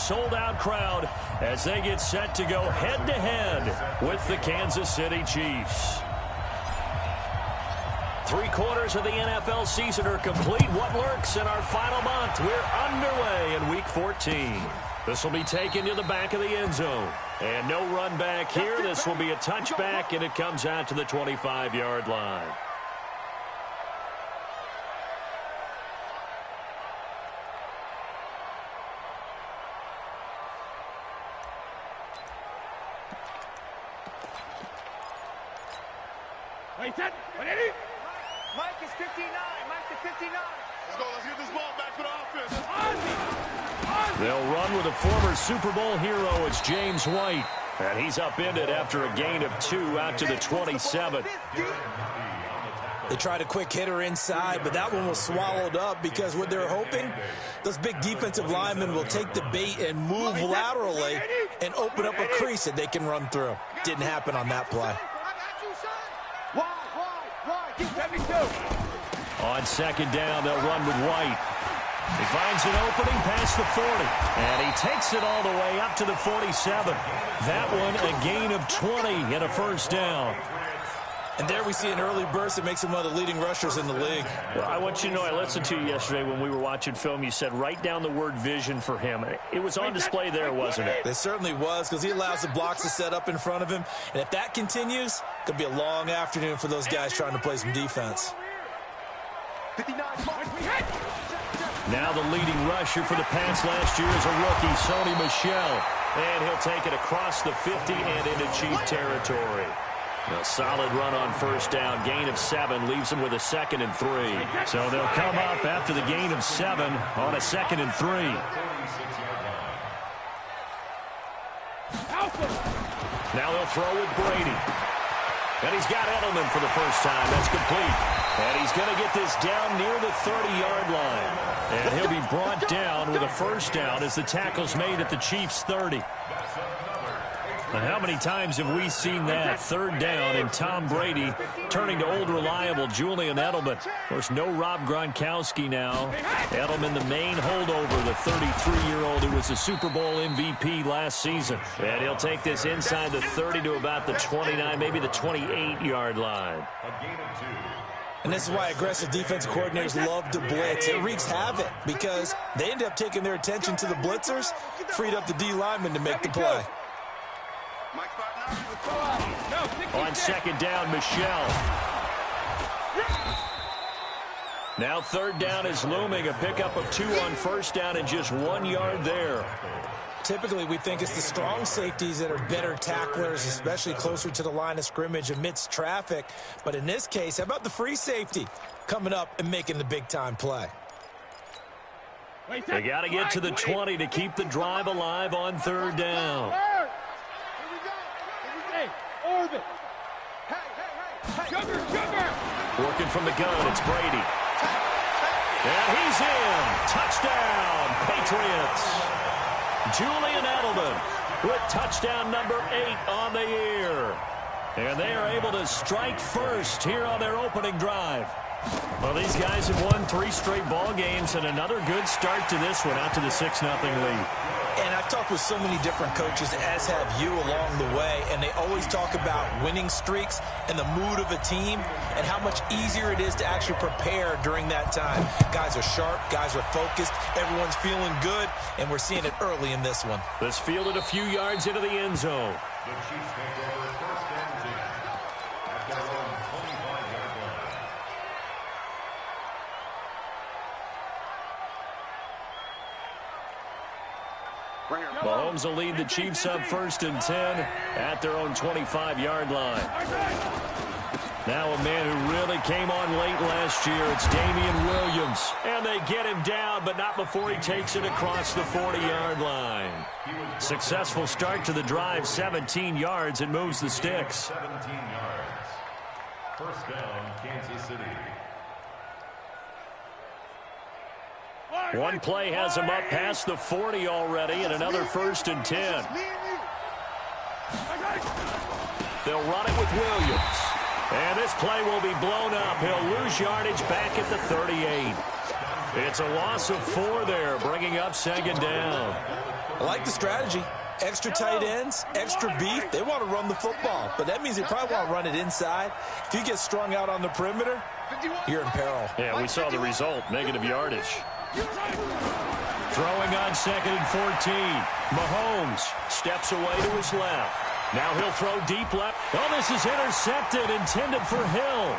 sold-out crowd as they get set to go head-to-head with the Kansas City Chiefs. 3/4 of the NFL season are complete. What lurks in our final month? We're underway in Week 14. This will be taken to the back of the end zone. And no run back here. This will be a touchback, and it comes out to the 25-yard line. Mike is 59. Mike is 59. Let's go. Let's get this ball back for the offense. They'll run with a former Super Bowl hero. It's James White. And he's upended after a gain of 2 out to the 27. They tried a quick hitter inside, but that one was swallowed up because what they're hoping, those big defensive linemen will take the bait and move laterally and open up a crease that they can run through. Didn't happen on that play. On second down, they'll run with White. He finds an opening past the 40, and he takes it all the way up to the 47. That one a gain of 20 and a first down. And there we see an early burst that makes him one of the leading rushers in the league. Well, I want you to know, I listened to you yesterday when we were watching film. You said write down the word vision for him. It was on display there, wasn't it? It certainly was, because he allows the blocks to set up in front of him. And if that continues, it could be a long afternoon for those guys trying to play some defense. Now the leading rusher for the Pats last year is a rookie, Sony Michel. And he'll take it across the 50 and into Chief territory. A solid run on first down. Gain of 7 leaves them with a 2nd and 3. So they'll come up after the gain of 7 on a 2nd and 3. Now they'll throw with Brady. And he's got Edelman for the first time. That's complete. And he's going to get this down near the 30-yard line. And he'll be brought down with a first down as the tackle's made at the Chiefs' 30. Now, how many times have we seen that? 3rd down and Tom Brady turning to old reliable Julian Edelman. Of course, no Rob Gronkowski now. Edelman, the main holdover, the 33-year-old who was a Super Bowl MVP last season. And he'll take this inside the 30 to about the 29, maybe the 28-yard line. And this is why aggressive defensive coordinators love to blitz. It wreaks havoc because they end up taking their attention to the blitzers, freed up the D lineman to make the play. On second down, Michel. Now 3rd down is looming. A pickup of 2 on first down and just 1 yard there. Typically, we think it's the strong safeties that are better tacklers, especially closer to the line of scrimmage amidst traffic. But in this case, how about the free safety coming up and making the big-time play? They got to get to the 20 to keep the drive alive on 3rd down. Working from the gun, it's Brady. And he's in. Touchdown, Patriots. Julian Edelman with touchdown number 8 on the year. And they are able to strike first here on their opening drive. Well, these guys have won 3 straight ball games and another good start to this one out to the 6-0 lead. And I've talked with so many different coaches, as have you along the way, and they always talk about winning streaks and the mood of a team and how much easier it is to actually prepare during that time. Guys are sharp, guys are focused, everyone's feeling good, and we're seeing it early in this one. This fielded a few yards into the end zone. The Chiefs take over 1st and 10 at their own 25-yard line. Mahomes will lead the Chiefs up 1st and 10 at their own 25-yard line. Now a man who really came on late last year, it's Damian Williams. And they get him down, but not before he takes it across the 40-yard line. Successful start to the drive, 17 yards, and moves the sticks. 17 yards. 1st down, Kansas City. One play has him up past the 40 already, and another 1st and 10. They'll run it with Williams. And this play will be blown up. He'll lose yardage back at the 38. It's a loss of 4 there, bringing up 2nd down. I like the strategy. Extra tight ends, extra beef. They want to run the football, but that means they probably want to run it inside. If you get strung out on the perimeter, you're in peril. Yeah, we saw the result, negative yardage. Throwing on 2nd and 14. Mahomes steps away to his left. Now he'll throw deep left. Oh, this is intercepted, intended for Hill.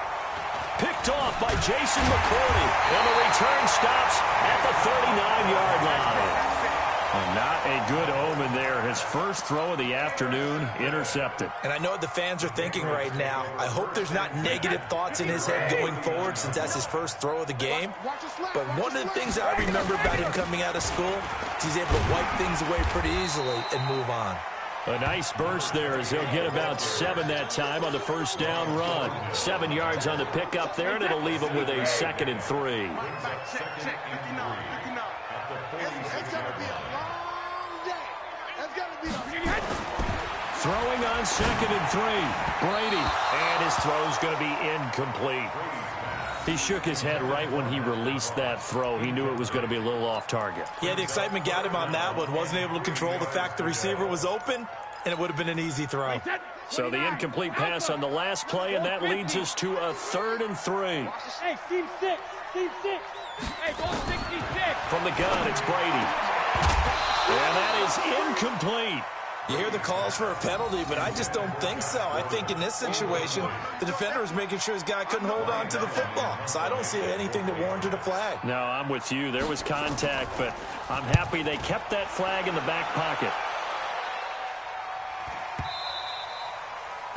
Picked off by Jason McCourty. And the return stops at the 39-yard line. Not a good omen there. His first throw of the afternoon, intercepted. And I know what the fans are thinking right now. I hope there's not negative thoughts in his head going forward since that's his first throw of the game. But one of the things I remember about him coming out of school is he's able to wipe things away pretty easily and move on. A nice burst there as he'll get about 7 that time on the first down run. 7 yards on the pickup there, and it'll leave him with a 2nd and 3. Throwing on 2nd and 3. Brady. And his throw's going to be incomplete. He shook his head right when he released that throw. He knew it was going to be a little off target. Yeah, the excitement got him on that one. Wasn't able to control the fact the receiver was open, and it would have been an easy throw. So the incomplete pass on the last play, and that leads us to a 3rd and 3. Hey, team 6. Team 6. Hey, go 66. From the gun, it's Brady. And that is incomplete. You hear the calls for a penalty, but I just don't think so. I think in this situation, the defender was making sure his guy couldn't hold on to the football. So I don't see anything that warranted a flag. No, I'm with you. There was contact, but I'm happy they kept that flag in the back pocket.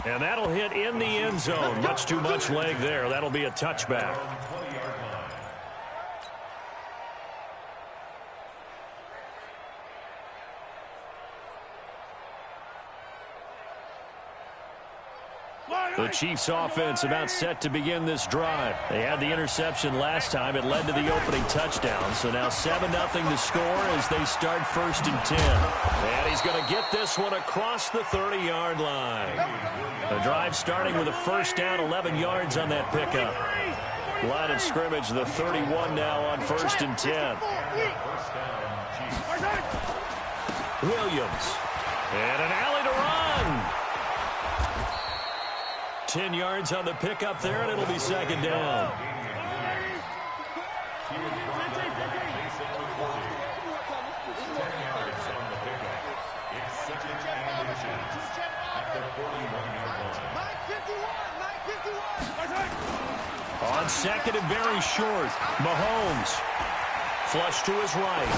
And that'll hit in the end zone. Much too much leg there. That'll be a touchback. The Chiefs offense about set to begin this drive. They had the interception last time. It led to the opening touchdown. So now 7-0 to score as they start 1st and 10. And he's going to get this one across the 30-yard line. The drive starting with a first down, 11 yards on that pickup. Line of scrimmage, the 31 now on 1st and 10. Williams. And an alley to run. 10 yards on the pickup there, and it'll be 2nd down. On 2nd and very short, Mahomes. Flush to his right.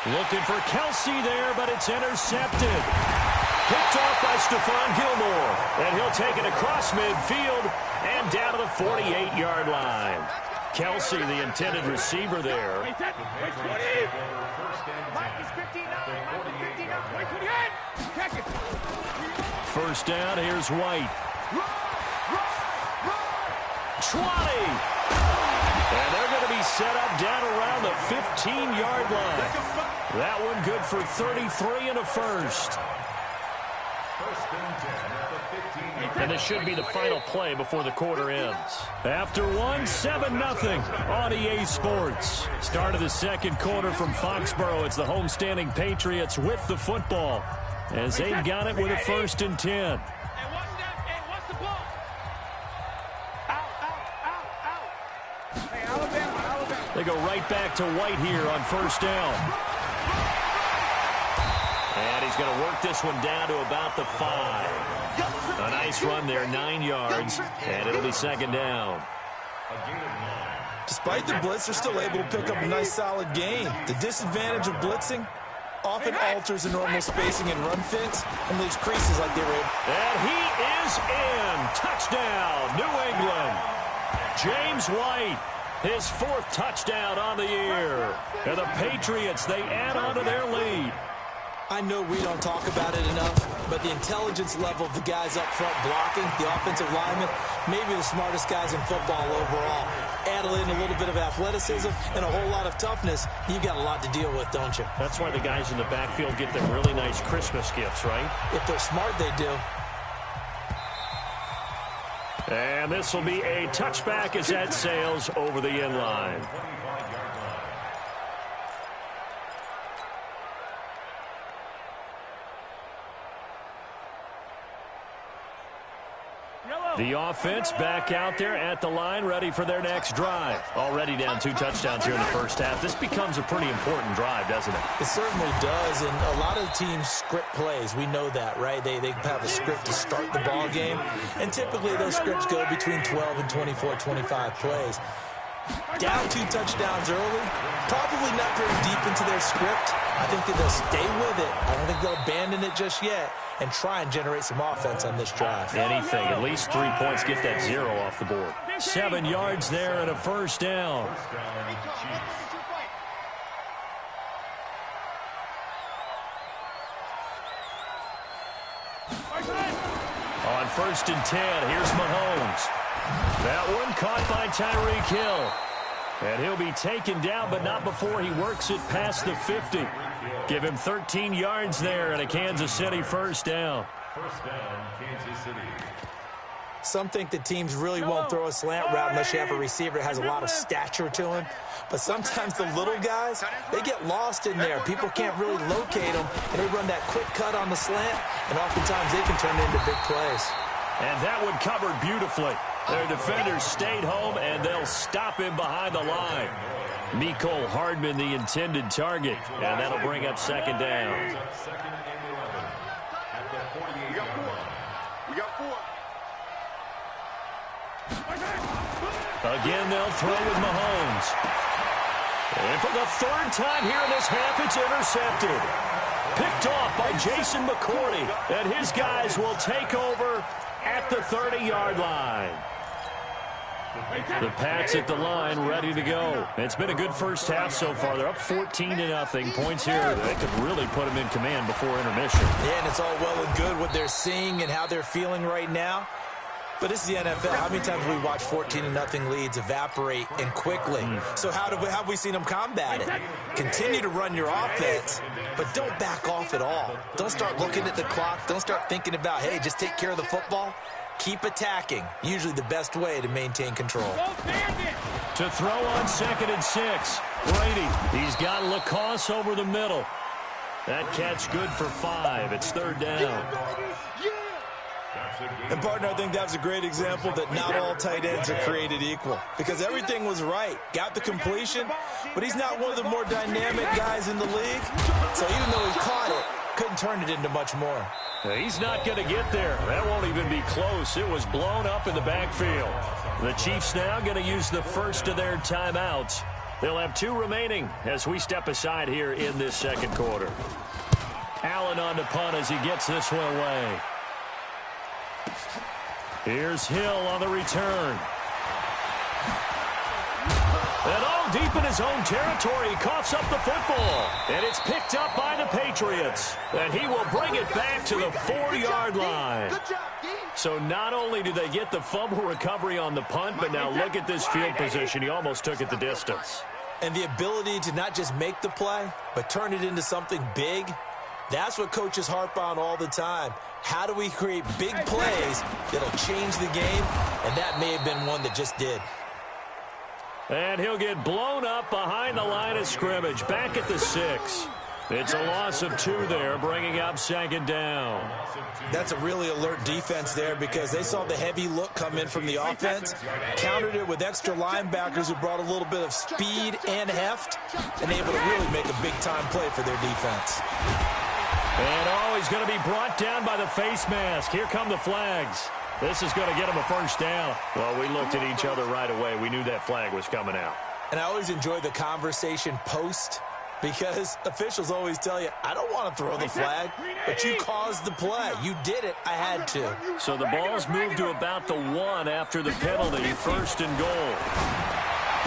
Looking for Kelsey there, but it's intercepted. Picked off by Stephon Gilmore. And he'll take it across midfield and down to the 48-yard line. Kelsey, the intended receiver there. First down, here's White. 20. And they're going to be set up down around the 15-yard line. That one good for 33 and a first. And this should be the final play before the quarter ends. After one, 7-0 on EA Sports. Start of the second quarter from Foxborough. It's the homestanding Patriots with the football as they've got it with a 1st and 10. They go right back to White here on first down. And he's going to work this one down to about the 5. A nice run there, 9 yards, and it'll be 2nd down. Despite the blitz, they're still able to pick up a nice, solid gain. The disadvantage of blitzing often alters the normal spacing and run fits and leaves creases like they were able. And he is in. Touchdown, New England. James White, his 4th touchdown on the year. And the Patriots, they add on to their lead. I know we don't talk about it enough, but the intelligence level of the guys up front blocking, the offensive linemen, maybe the smartest guys in football overall. Add in a little bit of athleticism and a whole lot of toughness, you've got a lot to deal with, don't you? That's why the guys in the backfield get them really nice Christmas gifts, right? If they're smart, they do. And this will be a touchback as that sails over the end line. The offense back out there at the line, ready for their next drive. Already down 2 touchdowns here in the first half. This becomes a pretty important drive, doesn't it? It certainly does, and a lot of teams script plays. We know that, right? They have a script to start the ball game, and typically those scripts go between 12 and 24, 25 plays. Down 2 touchdowns early, probably not very deep into their script. I think that they'll stay with it. I don't think they'll abandon it just yet and try and generate some offense on this drive. Anything, at least 3 points, get that 0 off the board. 7 yards there and a first down. On 1st and 10, here's Mahomes. That one caught by Tyreek Hill. And he'll be taken down, but not before he works it past the 50. Give him 13 yards there and a Kansas City first down. First down, Kansas City. Some think that teams really won't throw a slant route unless you have a receiver that has a lot of stature to him. But sometimes the little guys, they get lost in there. People can't really locate them, and they run that quick cut on the slant, and oftentimes they can turn it into big plays. And that one covered beautifully. Their defenders stayed home, and they'll stop him behind the line. Mecole Hardman, the intended target, and that'll bring up 2nd down. Second and 11 at the 48-yard line. We got 4. Again, they'll throw with Mahomes. And for the 3rd time here in this half, it's intercepted. Picked off by Jason McCourty, and his guys will take over at the 30-yard line. The Pats at the line, ready to go. It's been a good first half so far. They're up 14-0. Points here, they could really put them in command before intermission. Yeah, and it's all well and good what they're seeing and how they're feeling right now. But this is the NFL. How many times have we watched 14-0 leads evaporate and quickly? So how have we seen them combat it? Continue to run your offense, but don't back off at all. Don't start looking at the clock. Don't start thinking about, hey, just take care of the football. Keep attacking. Usually the best way to maintain control. To throw on 2nd and 6. Brady, he's got Lacoste over the middle. That catch good for 5. It's 3rd down. And, partner, I think that's a great example that not all tight ends are created equal, because everything was right. Got the completion, but he's not one of the more dynamic guys in the league. So even though he caught it, couldn't turn it into much more. He's not going to get there. That won't even be close. It was blown up in the backfield. The Chiefs now going to use the first of their timeouts. They'll have 2 remaining as we step aside here in this 2nd quarter. Allen on the punt as he gets this one away. Here's Hill on the return. And all deep in his own territory, he coughs up the football. And it's picked up by the Patriots. And he will bring it back to the 4-yard line. So not only do they get the fumble recovery on the punt, but now look at this field position. He almost took it the distance. And the ability to not just make the play, but turn it into something big, that's what coaches harp on all the time. How do we create big plays that'll change the game? And that may have been one that just did. And he'll get blown up behind the line of scrimmage, back at the 6. It's a loss of 2 there, bringing up 2nd down. That's a really alert defense there because they saw the heavy look come in from the offense, countered it with extra linebackers who brought a little bit of speed and heft, and able to really make a big-time play for their defense. And, he's going to be brought down by the face mask. Here come the flags. This is going to get him a first down. Well, we looked at each other right away. We knew that flag was coming out. And I always enjoy the conversation post because officials always tell you, I don't want to throw the flag, but you caused the play. You did it. I had to. So the ball's moved to about the 1 after the penalty, 1st and goal.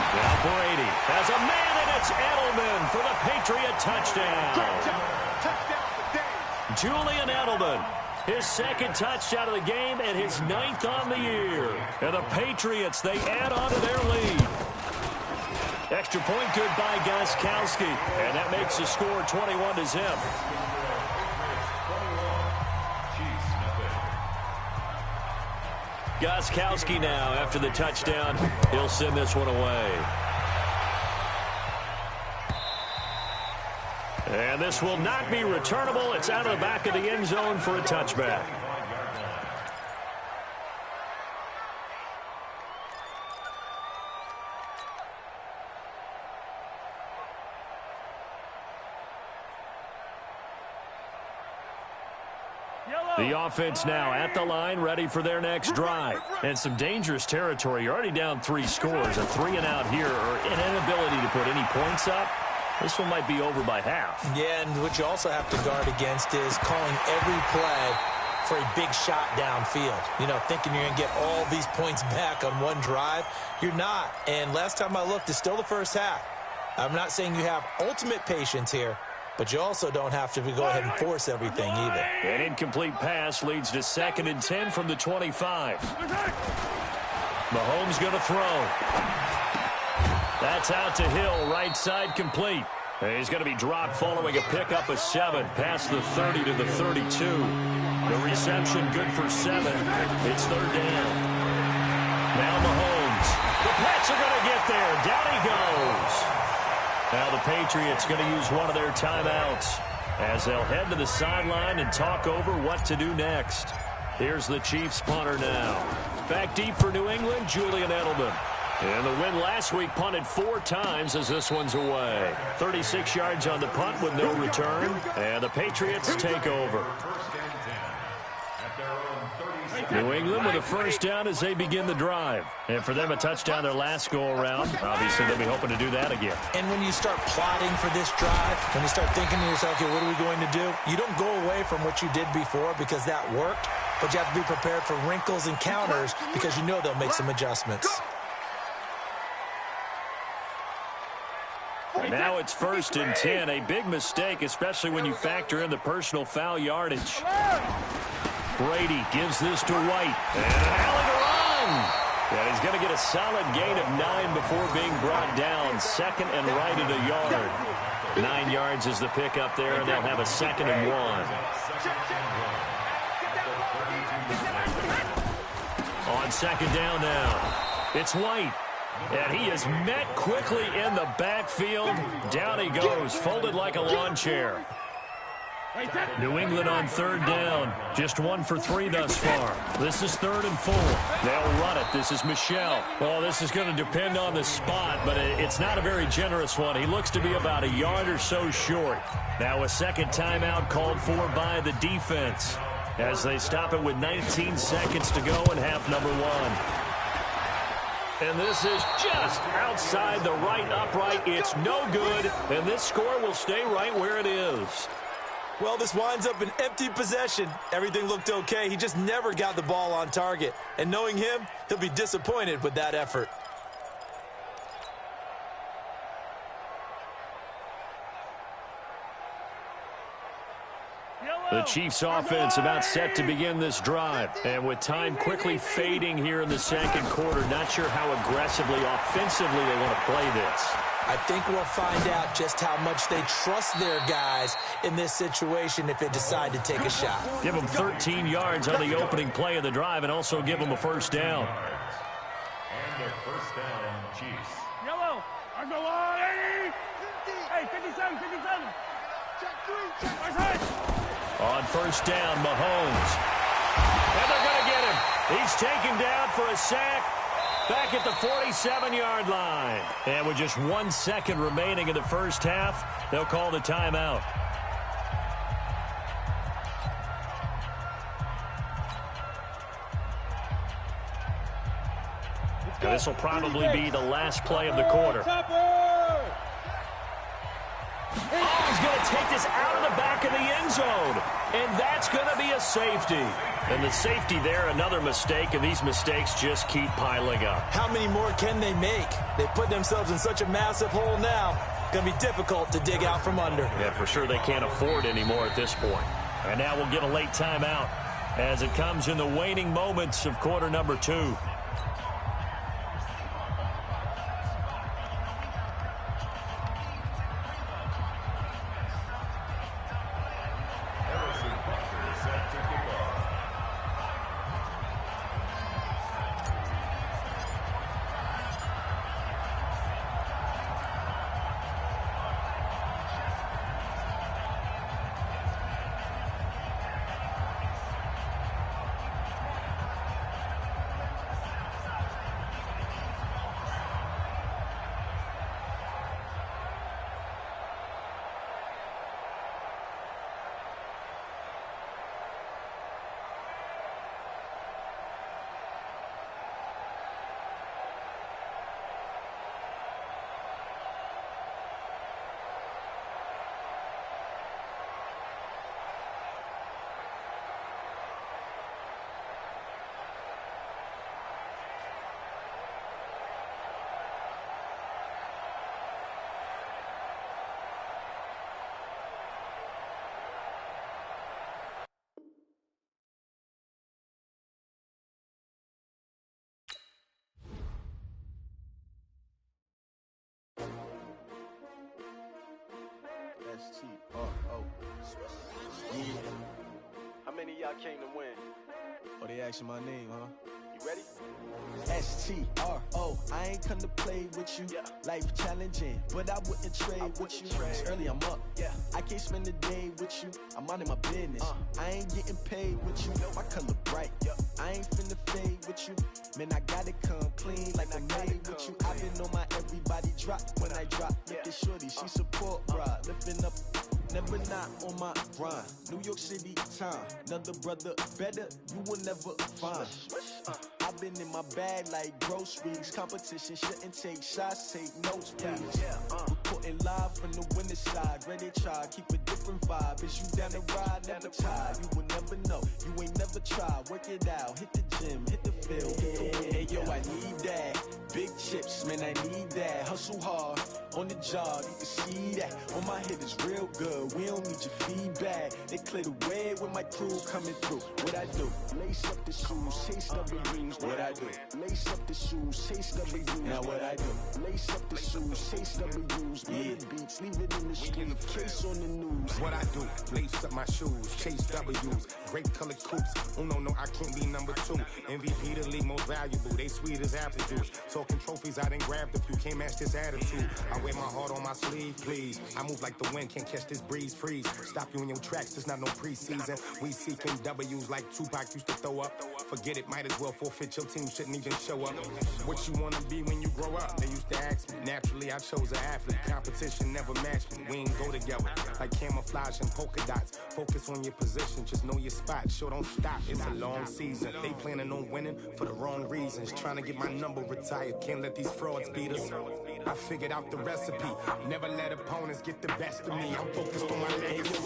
Now Brady has a man, and it's Edelman for the Patriot touchdown. Julian Edelman, his 2nd touchdown of the game and his 9th on the year. And the Patriots, they add on to their lead. Extra point good by Gostkowski, and that makes the score 21-0. Gostkowski now, after the touchdown, he'll send this one away. And this will not be returnable. It's out of the back of the end zone for a touchback. The offense now at the line, ready for their next drive. And some dangerous territory. You're already down 3 scores. A 3-and-out here, or an inability to put any points up. This one might be over by half. Yeah, and what you also have to guard against is calling every play for a big shot downfield. You know, thinking you're going to get all these points back on one drive. You're not. And last time I looked, it's still the first half. I'm not saying you have ultimate patience here, but you also don't have to go ahead and force everything either. An incomplete pass leads to 2nd and 10 from the 25. Mahomes going to throw. That's out to Hill, right side complete. He's going to be dropped following a pickup of 7, past the 30 to the 32. The reception good for 7. It's 3rd down. Now Mahomes. The Pats are going to get there. Down he goes. Now the Patriots going to use one of their timeouts as they'll head to the sideline and talk over what to do next. Here's the Chiefs punter now. Back deep for New England, Julian Edelman. And the win last week punted 4 times as this one's away. 36 yards on the punt with no return. And the Patriots take over. New England with a 1st down as they begin the drive. And for them, a touchdown their last go-around. Obviously, they'll be hoping to do that again. And when you start plotting for this drive, when you start thinking to yourself, okay, what are we going to do? You don't go away from what you did before because that worked, but you have to be prepared for wrinkles and counters because you know they'll make some adjustments. Now it's 1st and 10. A big mistake, especially when you factor in the personal foul yardage. Brady gives this to White. And an alley to run. And he's going to get a solid gain of 9 before being brought down. 2nd and right at a yard. 9 yards is the pickup there, and they'll have a 2nd and 1. On 2nd down now, it's White. And he is met quickly in the backfield. Down he goes, folded like a lawn chair. New England on 3rd down. Just 1 for 3 thus far. This is 3rd and 4. They'll run it. This is Michel. Well, this is going to depend on the spot, but it's not a very generous one. He looks to be about a yard or so short. Now a 2nd timeout called for by the defense as they stop it with 19 seconds to go in half number 1. And this is just outside the right upright. It's no good, and this score will stay right where it is. Well, this winds up an empty possession. Everything looked okay. He just never got the ball on target. And knowing him, he'll be disappointed with that effort. The Chiefs offense about set to begin this drive. And with time quickly fading here in the 2nd quarter, not sure how aggressively, offensively they want to play this. I think we'll find out just how much they trust their guys in this situation if they decide to take a shot. Give them 13 yards on the opening play of the drive and also give them a 1st down. And their 1st down, Chiefs. Yellow. On the line. Hey, 57, 57. Check 3. Check. On 1st down, Mahomes. And they're going to get him. He's taken down for a sack back at the 47-yard line. And with just 1 second remaining in the 1st half, they'll call the timeout. This will probably be the last play of the quarter. Oh, he's going to take this out of the back of the end zone. And that's going to be a safety. And the safety there, another mistake, and these mistakes just keep piling up. How many more can they make? They put themselves in such a massive hole now. Going to be difficult to dig out from under. Yeah, for sure they can't afford anymore at this point. And now we'll get a late timeout as it comes in the waning moments of quarter number 2. S-T-R-O. Yeah. How many of y'all came to win? Oh, they asking my name, huh? You ready? S-T-R-O. I ain't come to play with you. Life challenging, but I wouldn't trade with you. It's early, I'm up. I can't spend the day with you. I'm minding my business. I ain't getting paid with you. My color bright. I ain't finna fade with you. Man, I gotta come clean like I'm made with you. I've been on my everybody drop when I drop. Look at shorty, she support, bruh. Lifting up, never not on my grind. New York City time. Another brother better, you will never find. I've been in my bag like groceries. Competition shouldn't take shots, take notes, please. Reporting live from the winning side. Ready to try, keep a different vibe. Is you down the ride, never tired. You will never know, you ain't never tried. Work it out, hit the gym, hit the field, hit the wind. Hey yo, I need that. Big chips, man, I need that. Hustle hard, on the job, you can see that. On my head is real good, we don't need your feedback. They clear the way with my crew coming through. What I do? Lace up the shoes, chase W's. What I do? Lace up the shoes, chase W's. Now what I do? Lace up the shoes, chase W's. Murder beats, leave it in the street, case on the news. What I do? Lace up my shoes, chase W's. Great colored coops. Oh no, I can't be number 2. MVP the league most valuable. They sweet as apple juice. Talking trophies, I done grabbed a few. Can't match this attitude. I wear my heart on my sleeve, please. I move like the wind, can't catch this breeze, freeze. Stop you in your tracks, there's not no preseason. We seeking W's like Tupac used to throw up. Forget it, might as well forfeit. Your team shouldn't even show up. What you wanna be when you grow up? They used to ask me. Naturally, I chose an athlete. Competition never matched me. We ain't go together like camouflage and polka dots. Focus on your position, just know your spot. Sure, don't stop. It's a long season. They planning on winning for the wrong reasons. Trying to get my number retired. Can't let these frauds beat us. I figured out the recipe. Never let opponents get the best of me. I'm focused on my legacy.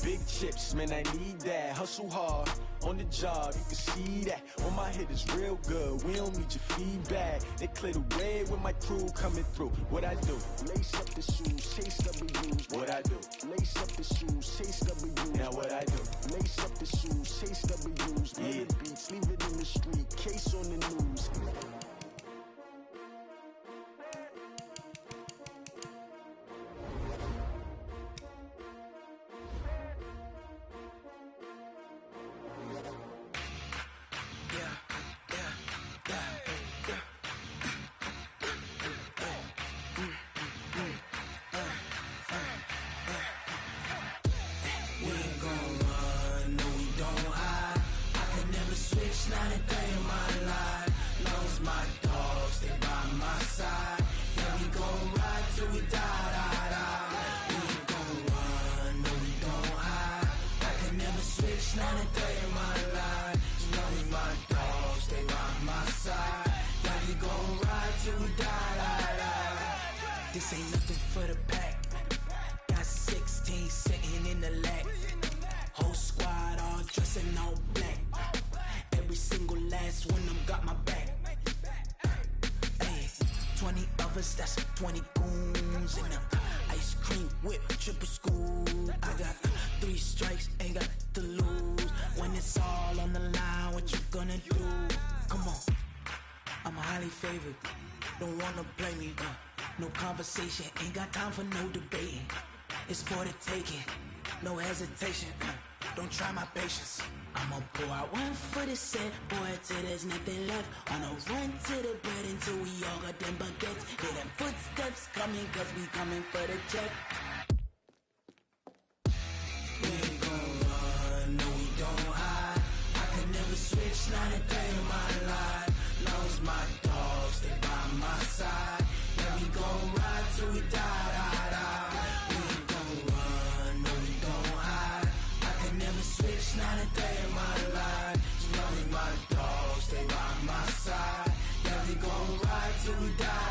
Big chips, man, I need that. Hustle hard, on the job, you can see that. On my head is real good, we don't need your feedback. They clear the way with my crew coming through. What I do? Lace up the shoes, chase W's. What I do? Lace up the shoes, chase W's. Now what I do? Lace up the shoes, chase W's. Murder beats, leave it in the street, case on the news. This ain't nothing for the pack. Got 16 sitting in the lap. Whole squad all dressing all black. Every single last one of them got my back. Hey, 20 of us, that's 20 goons in the ice cream whip, triple school. I got 3 strikes, ain't got to lose. When it's all on the line, what you gonna do? Come on, I'm highly favored. Don't wanna blame me, no conversation, ain't got time for no debating. It's for the taking, no hesitation. Don't try my patience. I'ma pour out one for the set, boy, till there's nothing left. On a run to the bread until we all got them baguettes. Hear them footsteps coming, cause we coming for the check. We ain't gon' run, no we don't hide. I could never switch, not a day in my life. Long as my dogs, they by my side. Yeah, we gon' ride till we die. We ain't gon' run, no we don't hide. I could never switch, not a day in my life. As long as my dogs, they by my side. Yeah, we gon' ride till we die.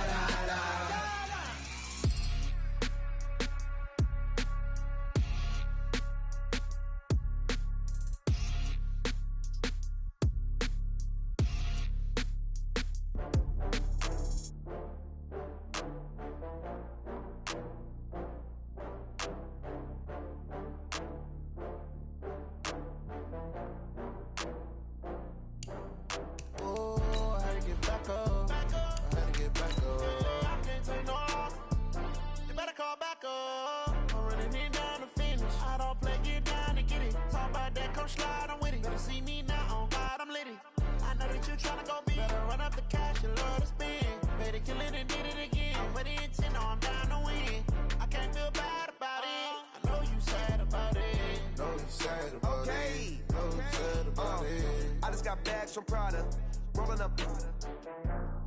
sad about it. No sad about it. I just got bags from Prada, rolling up.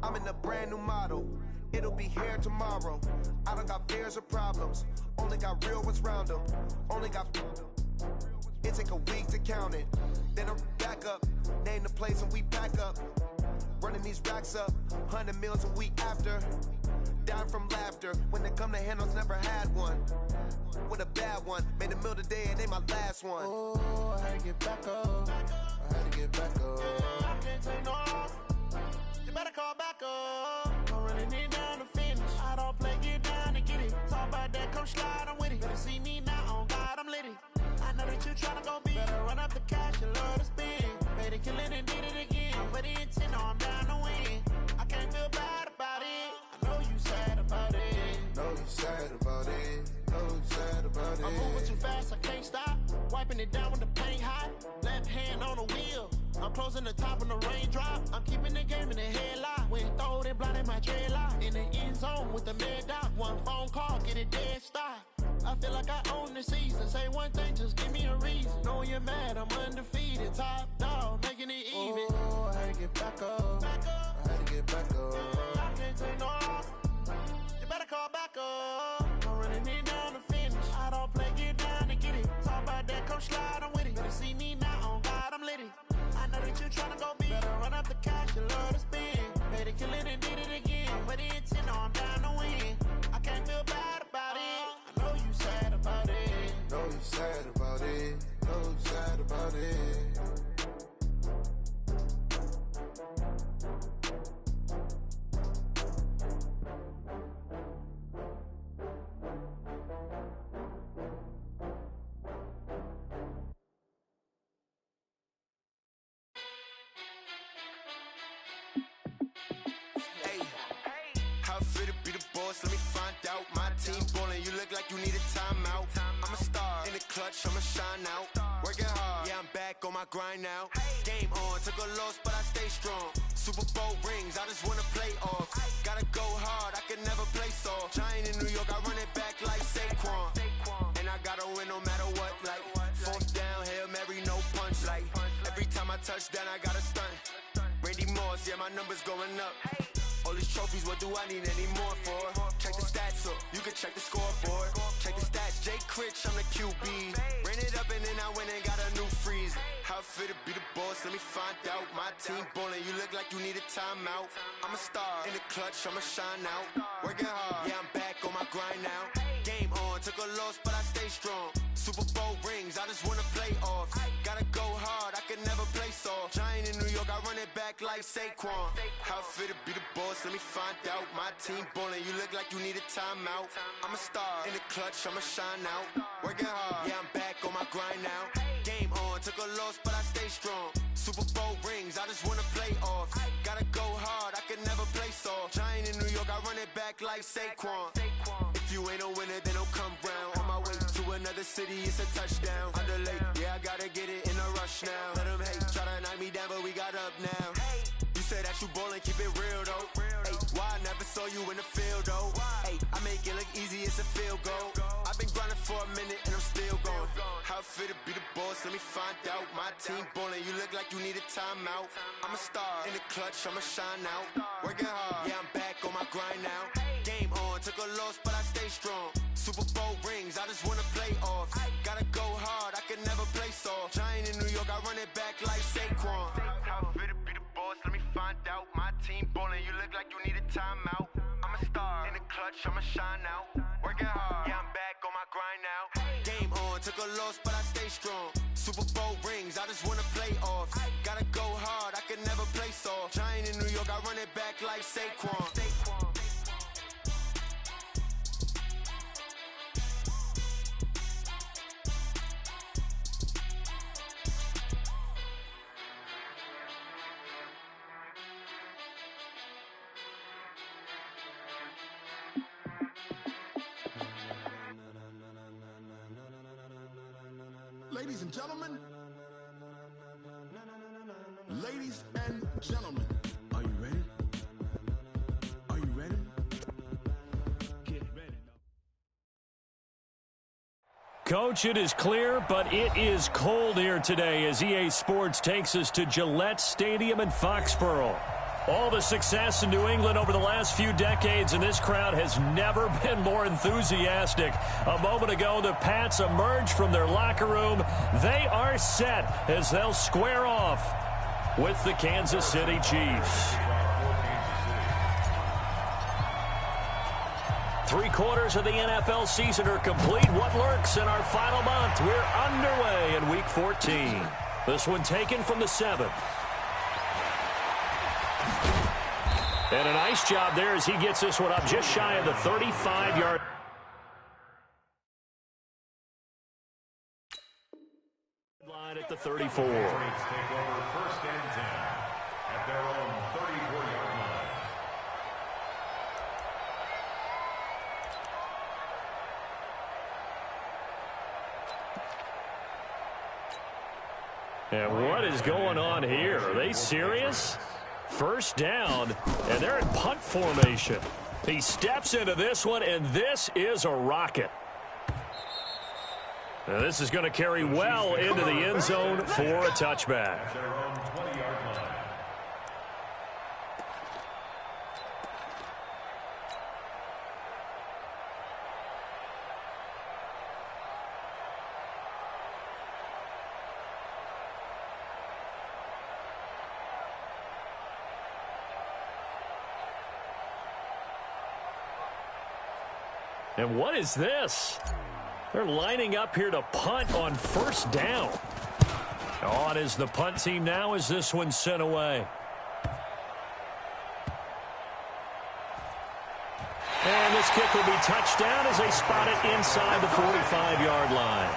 I'm in a brand new model. It'll be here tomorrow. I don't got fears or problems. Only got real ones round them. Only got. It take a week to count it. Then I'm back up. Name the place and we pack up. Running these racks up. 100 meals a week after. Dying from laughter. When it come to handles, never had one. With a bad one. Made a meal today and they my last one. Oh, I had to get back up. I had to get back up. I can't take no loss. You better call back up. I'm running it down to finish. I don't play, get down and get it. Talk about that, come slide, I'm with it. Better see me now, on God, I'm litty. I know that you tryna go big. Better run up the cash, you love to spend. Better kill it and did it again. I'm with the intent, no, I'm down to win. I can't feel bad about it. I know you sad about it. Know you sad about it. Know you sad about it. I'm moving too fast, I can't stop. Wiping it down with the paint hot. Left hand on the wheel. I'm closing the top on the raindrop. I'm keeping the game in the headlock. When throwed and blinded my dreadlock. In the end zone with the mad dot. One phone call, get it dead stop. I feel like I own the season. Say one thing, just give me a reason. Knowing you're mad, I'm undefeated. Top dog, making it even. Oh, I had to get back up. I had to get back up. I can't take no loss. You better call back up. I'm running it down to finish. I don't play, get down and get it. Talk about that, come slide, I'm with it. Better see me now, on God, I'm litty. I know that you tryna go big. Better run up the cash, you love to spend. Better kill it and did it again. But the intent, no, I'm down to win. I can't feel bad about it. I know you sad about it. Know you sad about it. Know you sad about it. Let me find out. My team ballin', you look like you need a timeout. I'm a star in the clutch, I'ma shine out. Working hard, yeah, I'm back on my grind now. Game on, took a loss, but I stay strong. Super Bowl rings, I just wanna play off. Gotta go hard, I can never play soft. Giant in New York, I run it back like Saquon. And I gotta win no matter what, like fourth down, Hail Mary, no punch. Like every time I touch down, I gotta stunt. Randy Moss, yeah, my numbers going up. All these trophies, what do I need any more for? Check the stats up, you can check the scoreboard. Check the stats, Jake Critch, I'm the QB. Ran it up and then I went and got a new freeze. How it feel to be the boss, let me find out. My team ballin', you look like you need a timeout. I'm a star in the clutch, I'ma shine out. Working hard, yeah, I'm back on my grind now. Game on, took a loss, but I stay strong. Super Bowl rings, I just wanna play off. Gotta go hard, I can never play soft. Giant in New York, I run it back like Saquon. How it feel to be the boss, let me find out. My team ballin', you look like you need a timeout. I'm a star in the clutch, I'ma shine out. Working hard, yeah, I'm back on my grind now. Game on, took a loss, but I stay strong. Super Bowl rings, I just wanna play off. Gotta go hard, I can never play soft. Giant in New York, I run it back like Saquon. If you ain't a winner, then don't come round. On my way to another city, it's a touchdown. Underlay, yeah, I gotta get it in a rush now. Let them hate, try to knock me down, but we got up now. You say that you ballin', keep it real though. Hey, why I never saw you in the field though? Hey, I make it look easy, it's a field goal. I've been grinding for a minute and I'm still going. How it feel to be the boss, let me find out. My team ballin', you look like you need a timeout. I'm a star in the clutch, I'ma shine out. Working hard, yeah, I'm back on my grind now. Game on, took a loss, but I stay strong. Super Bowl rings, I just wanna play off. Gotta go hard, I can never play soft. Giant in New York, I run it back like Saquon. How it feel to be the boss, let me find out. My team ballin', you look like you need a timeout. I'm a star in the clutch, I'ma shine out. Working hard, yeah, I'm back on my grind now. Game on, took a loss, but I stay strong. Super Bowl rings, I just wanna play off. Gotta go hard, I can never play soft. Giant in New York, I run it back like Saquon. Ladies and gentlemen, ladies and gentlemen, are you ready? Are you ready? Get ready. Coach Coach, it is clear, but it is cold here today as EA Sports takes us to Gillette Stadium in Foxborough. All the success in New England over the last few decades, and this crowd has never been more enthusiastic. A moment ago, the Pats emerged from their locker room. They are set as they'll square off with the Kansas City Chiefs. 3/4 of the NFL season are complete. What lurks in our final month? We're underway in Week 14. This one taken from the 7th. And a nice job there as he gets this one up just shy of the 35-yard line at the 34. Take over 1st and 10 at their own 34-yard line. And what is going on here? Are they serious? First down, and they're in punt formation. He steps into this one, and this is a rocket. Now this is going to carry well into the end zone for a touchback. At their own 20-yard line. And what is this? They're lining up here to punt on first down. On is the punt team now as this one's sent away. And this kick will be touchdown as they spot it inside the 45-yard line.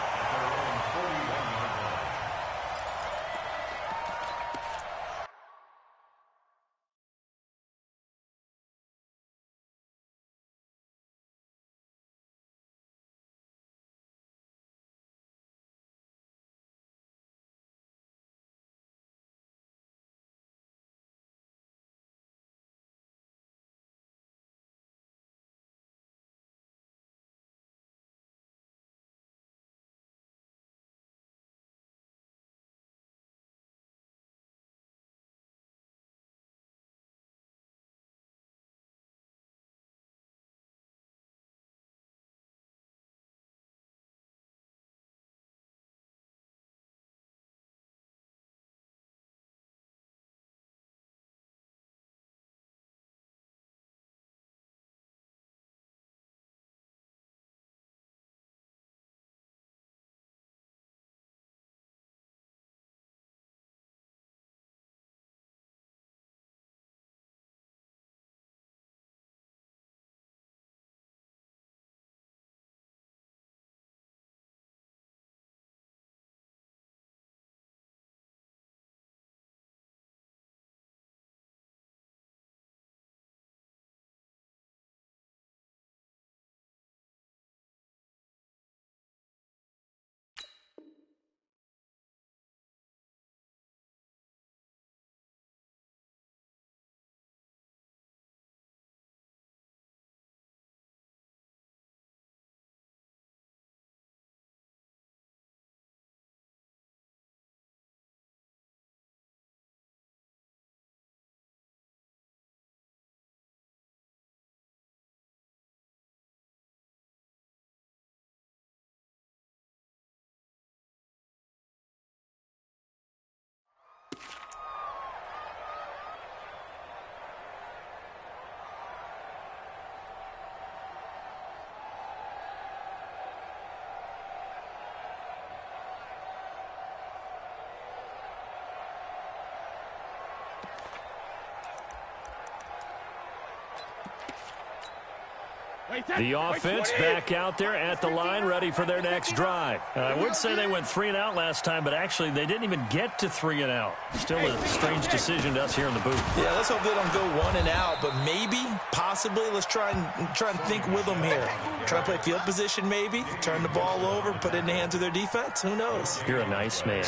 The offense back out there at the line, ready for their next drive. I would say they went 3 and out last time, but actually they didn't even get to 3 and out. Still a strange decision to us here in the booth. Yeah, let's hope they don't go 1 and out, but maybe, possibly, let's try and think with them here. Try to play field position maybe, turn the ball over, put it in the hands of their defense. Who knows? You're a nice man. At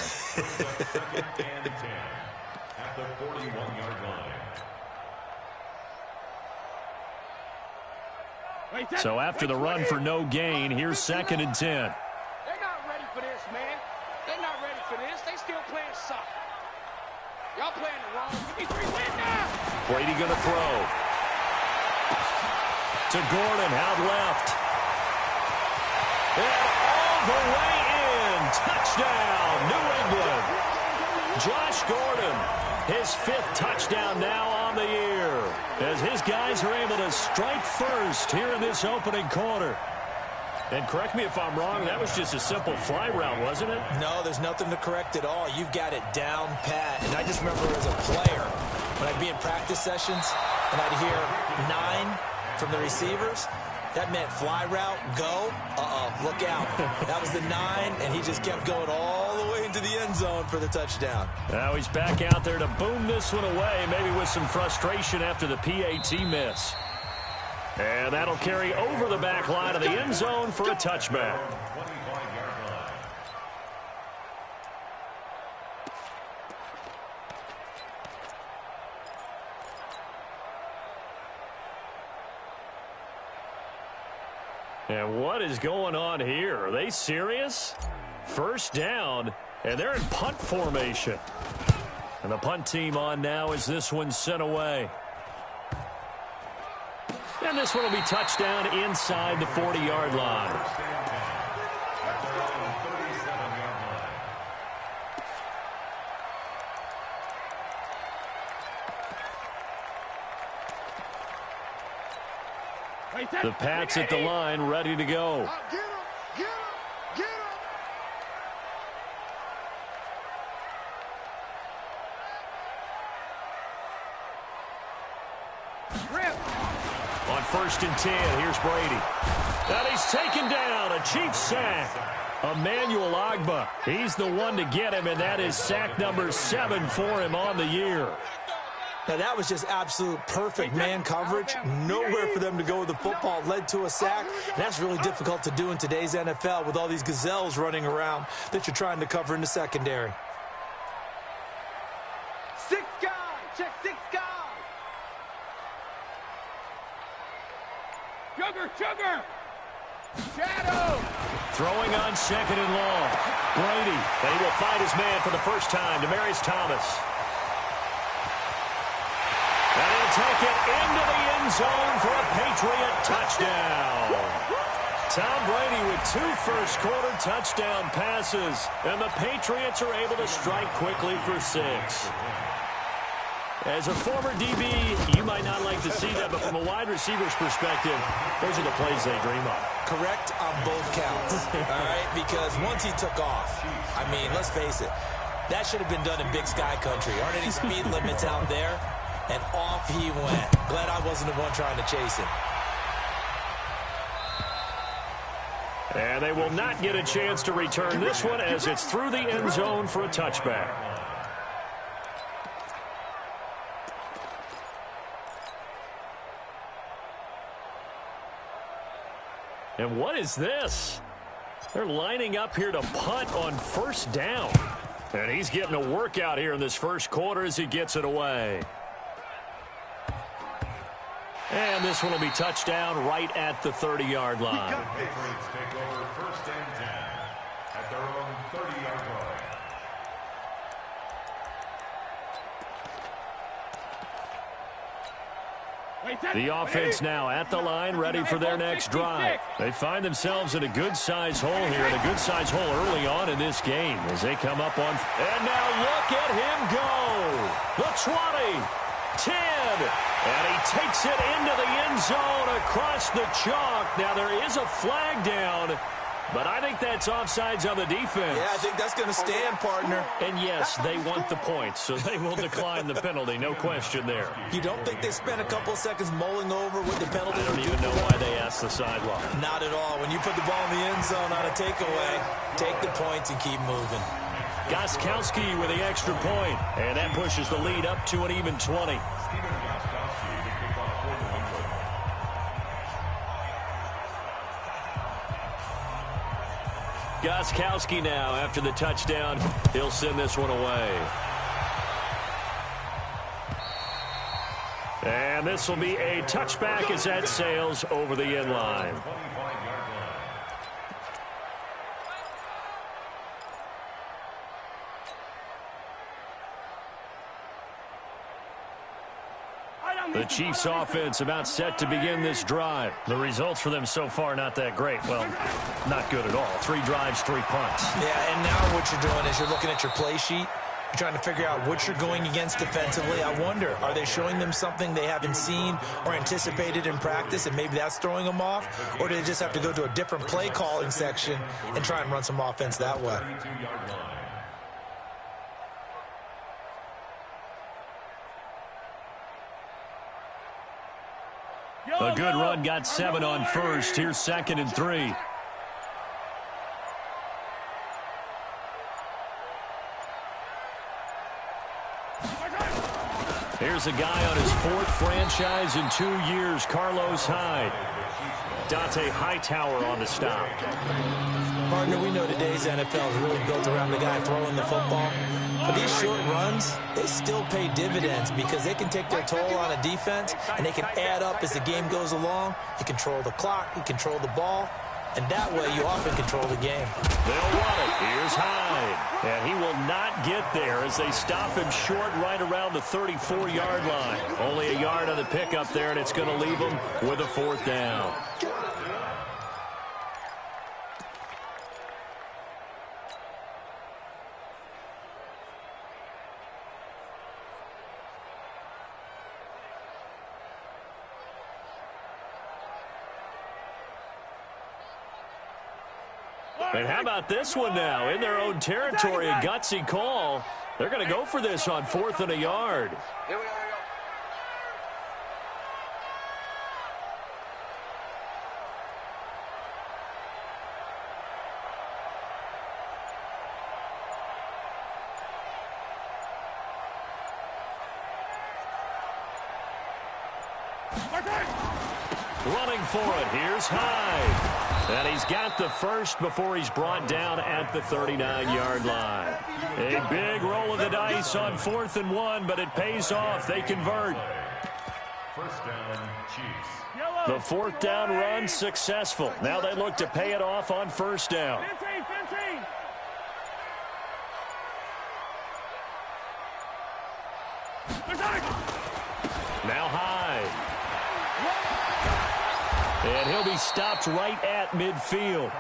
the 41-yard line. So after the run for no gain, here's 2nd and 10. They're not They're not ready for this. They still playing soccer. Y'all playing the wrong. 53 win now. Brady going to throw. To Gordon, out left. And all the way in. Touchdown, New England. Josh Gordon, his 5th touchdown now on the year, as his guys are able to strike first here in this opening quarter. And correct me if I'm wrong, that was just a simple fly route, wasn't it? No, there's nothing to correct at all. You've got it down pat. And I just remember as a player, when I'd be in practice sessions and I'd hear 9 from the receivers, that meant fly route, go, look out. That was the 9, and he just kept going all the way into the end zone for the touchdown. Now he's back out there to boom this one away, maybe with some frustration after the PAT miss. And that'll carry over the back line of the end zone for a touchback. And what is going on here? Are they serious? First down, and they're in punt formation. And the punt team on now as this one's sent away. And this one will be touchdown inside the 40-yard line. The Pats at the line, ready to go. Get him, get him, get him. Rip. On 1st and 10, here's Brady. And he's taken down, a Chiefs sack. Emmanuel Ogbah, he's the one to get him, and that is sack number 7 for him on the year. Now, that was just absolute perfect man coverage. Nowhere for them to go with the football. Led to a sack. And that's really difficult to do in today's NFL with all these gazelles running around that you're trying to cover in the secondary. 6 guys. Check 6 guys. Sugar. Shadow. Throwing on 2nd and long. Brady, and he will find his man for the first time, Demaryius Thomas. And he'll take it into the end zone for a Patriot touchdown. Tom Brady with 2 first-quarter touchdown passes, and the Patriots are able to strike quickly for 6. As a former DB, you might not like to see that, but from a wide receiver's perspective, those are the plays they dream of. Correct on both counts, all right? Because once he took off, I mean, let's face it, that should have been done in Big Sky Country. Aren't any speed limits out there? And off he went. Glad I wasn't the one trying to chase him. And they will not get a chance to return this one as it's through the end zone for a touchback. And what is this? They're lining up here to punt on 1st down. And he's getting a workout here in this first quarter as he gets it away. And this one will be touchdown right at the 30-yard line. Patriots take over 1st and 10 at their own 30-yard line. The offense now at the line, ready for their next drive. They find themselves in a good-sized hole here, and a good-sized hole early on in this game as they come up on. And now look at him go. The 20, 10, and he takes it into the end zone across the chalk. Now there is a flag down, but I think that's offsides on the defense. Yeah, I think that's going to stand, partner. And yes, they want the points, so they will decline the penalty, no question there. You don't think they spent a couple of seconds mulling over what the penalty I don't even know why they asked the sideline. Not at all. When you put the ball in the end zone on a takeaway, take the points and keep moving. Gostkowski with the extra point, and that pushes the lead up to an even 20. Gostkowski now, after the touchdown, he'll send this one away. And this will be a touchback as that sails over the end line. The Chiefs offense about set to begin this drive. The results for them so far not that great. Well, not good at all. 3 drives, 3 punts. Yeah, and now what you're doing is you're looking at your play sheet. You're trying to figure out what you're going against defensively. I wonder, are they showing them something they haven't seen or anticipated in practice, and maybe that's throwing them off? Or do they just have to go to a different play calling section and try and run some offense that way? A good run got 7 on first. Here's 2nd and 3. Here's a guy on his 4th franchise in 2 years, Carlos Hyde. Dante Hightower on the stop. Partner, we know today's NFL is really built around the guy throwing the football. But these short runs, they still pay dividends because they can take their toll on a defense, and they can add up as the game goes along. You control the clock, you control the ball, and that way you often control the game. They'll run it. Here's Hyde. And he will not get there as they stop him short right around the 34-yard line. Only a yard on the pickup there, and it's going to leave him with a 4th down. And how about this one now? In their own territory, a gutsy call. They're going to go for this on 4th and a yard. Here we go. Running for it. Here's Hyde. And he's got the first before he's brought down at the 39-yard line. A big roll of the dice on 4th and 1, but it pays off. They convert. First down, Chiefs. The 4th down run successful. Now they look to pay it off on 1st down. 15. Now Hyde. And he'll be stopped right at midfield.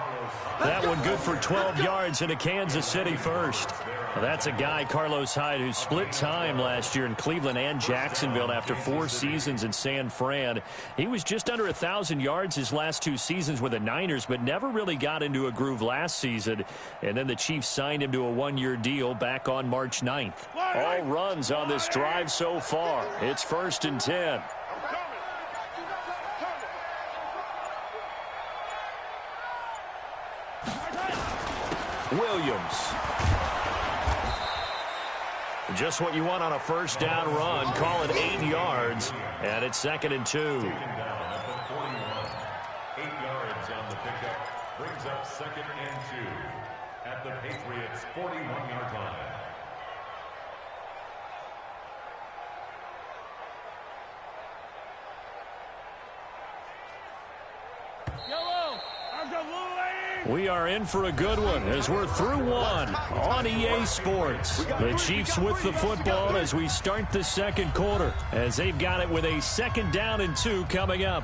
That one good for 12 yards into Kansas City first. Well, that's a guy, Carlos Hyde, who split time last year in Cleveland and Jacksonville after 4 seasons in San Fran. He was just under 1,000 yards his last 2 seasons with the Niners, but never really got into a groove last season. And then the Chiefs signed him to a 1-year deal back on March 9th. All runs on this drive so far. It's 1st and 10. Williams. Just what you want on a 1st down run. Call it 8 yards. And it's 2nd and 2. 8 yards on the pickup. Brings up 2nd and 2 at the Patriots' 41-yard line. We are in for a good one as we're through one on EA Sports. The Chiefs with the football as we start the 2nd quarter, as they've got it with a 2nd down and 2 coming up.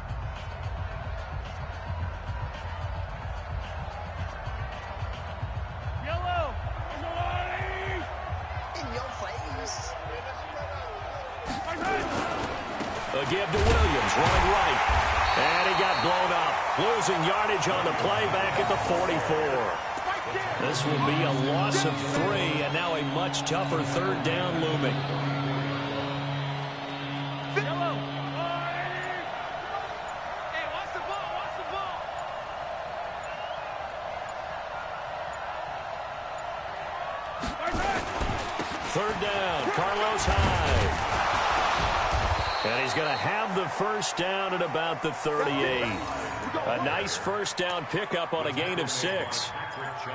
A give to Williams, running right. And he got blown up. Losing yardage on the play back at the 44. This will be a loss of 3, and now a much tougher 3rd down looming. Third down, Carlos Hyde. And he's going to have the 1st down at about the 38. A nice 1st down pickup on a gain of 6.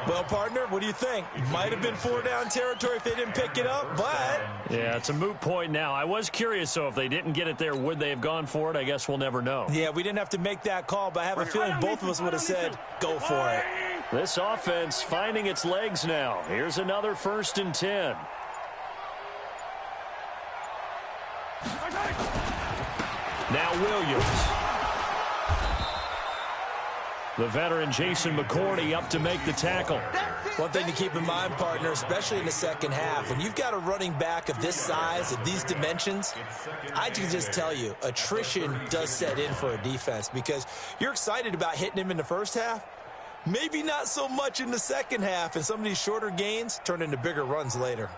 Well, partner, what do you think? Might have been 4-down territory if they didn't pick it up, but... Yeah, it's a moot point now. I was curious, though, if they didn't get it there, would they have gone for it? I guess we'll never know. Yeah, we didn't have to make that call, but I have a feeling both of us would have said, go for it. This offense finding its legs now. Here's another 1st and 10. Now Williams. The veteran Jason McCourty up to make the tackle. One thing to keep in mind, partner, especially in the second half, when you've got a running back of this size, of these dimensions, I can just tell you, attrition does set in for a defense because you're excited about hitting him in the first half. Maybe not so much in the second half, and some of these shorter gains turn into bigger runs later.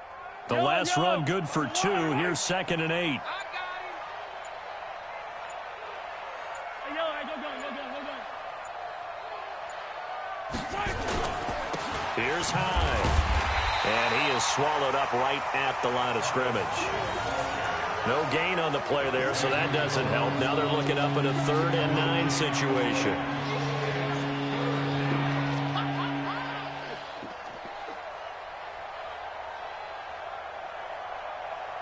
The last run good for 2. Here's 2nd and 8. Here's Hyde. And he is swallowed up right at the line of scrimmage. No gain on the play there, so that doesn't help. Now they're looking up at a 3rd and 9 situation.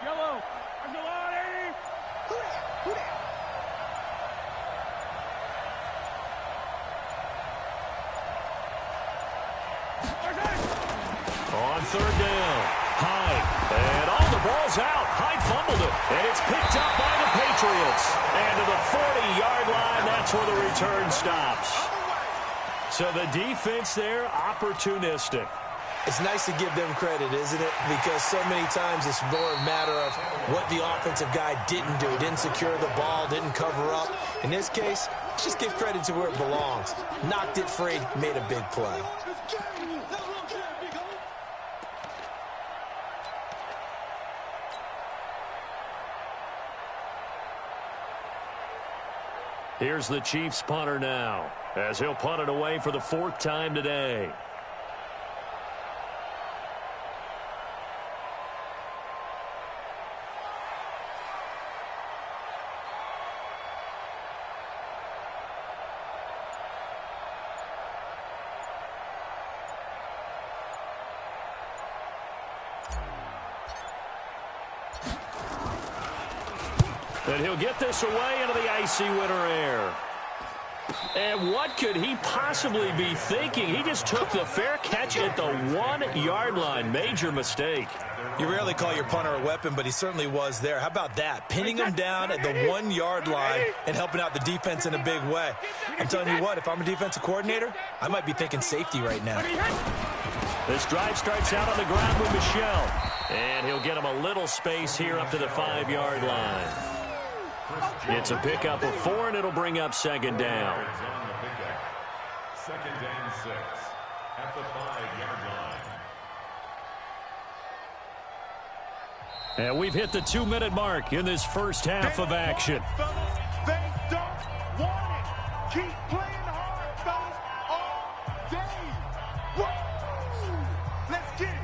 Yellow. On the line, 80. Who that? On 3rd down, Hyde, and all the ball's out. Hyde fumbled it, and it's picked up by the Patriots. And to the 40-yard line, that's where the return stops. So the defense there, opportunistic. It's nice to give them credit, isn't it? Because so many times it's more a matter of what the offensive guy didn't do. Didn't secure the ball, didn't cover up. In this case, let's just give credit to where it belongs. Knocked it free, made a big play. Here's the Chiefs punter now, as he'll punt it away for the 4th time today. And he'll get this away into the icy winter air. And what could he possibly be thinking? He just took the fair catch at the 1-yard line. Major mistake. You rarely call your punter a weapon, but he certainly was there. How about that? Pinning him down at the 1-yard line and helping out the defense in a big way. I'm telling you what, if I'm a defensive coordinator, I might be thinking safety right now. This drive starts out on the ground with Michel. And he'll get him a little space here up to the 5-yard line. It's a pickup of 4, and it'll bring up 2nd down. 2nd and 6 at the 5-yard line. And we've hit the 2-minute mark in this first half of action. They don't want it. Keep playing hard, fellas, all day. Whoa. Let's get it.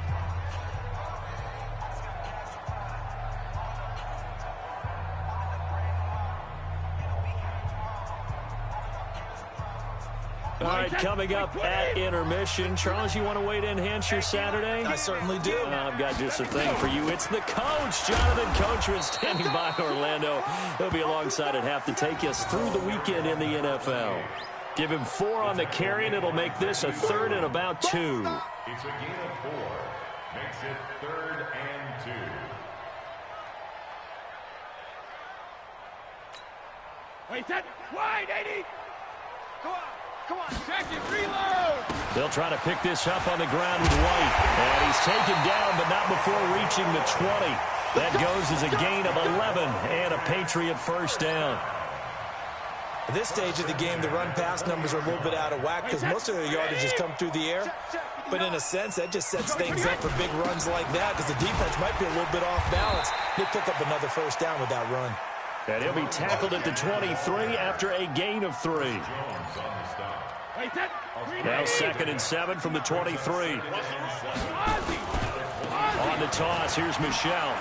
All right, coming up at intermission. Charles, you want to wait to enhance your Saturday? I certainly do. I've got just a thing for you. It's the coach, Jonathan Coachman, standing by in Orlando. He'll be alongside at half to take us through the weekend in the NFL. Give him 4 on the carry, and it'll make this a 3rd and about 2. It's a gain of 4. Makes it 3rd and 2. Wait, that wide, 80. Come on, check it, reload. They'll try to pick this up on the ground with White. And he's taken down, but not before reaching the 20. That goes as a gain of 11 and a Patriot 1st down. At this stage of the game, the run-pass numbers are a little bit out of whack because most of their yardage has come through the air. But in a sense, that just sets things up for big runs like that because the defense might be a little bit off balance. They pick up another 1st down with that run. And he'll be tackled at the 23 after a gain of 3. Now 2nd and 7 from the 23. On the toss, here's Michel.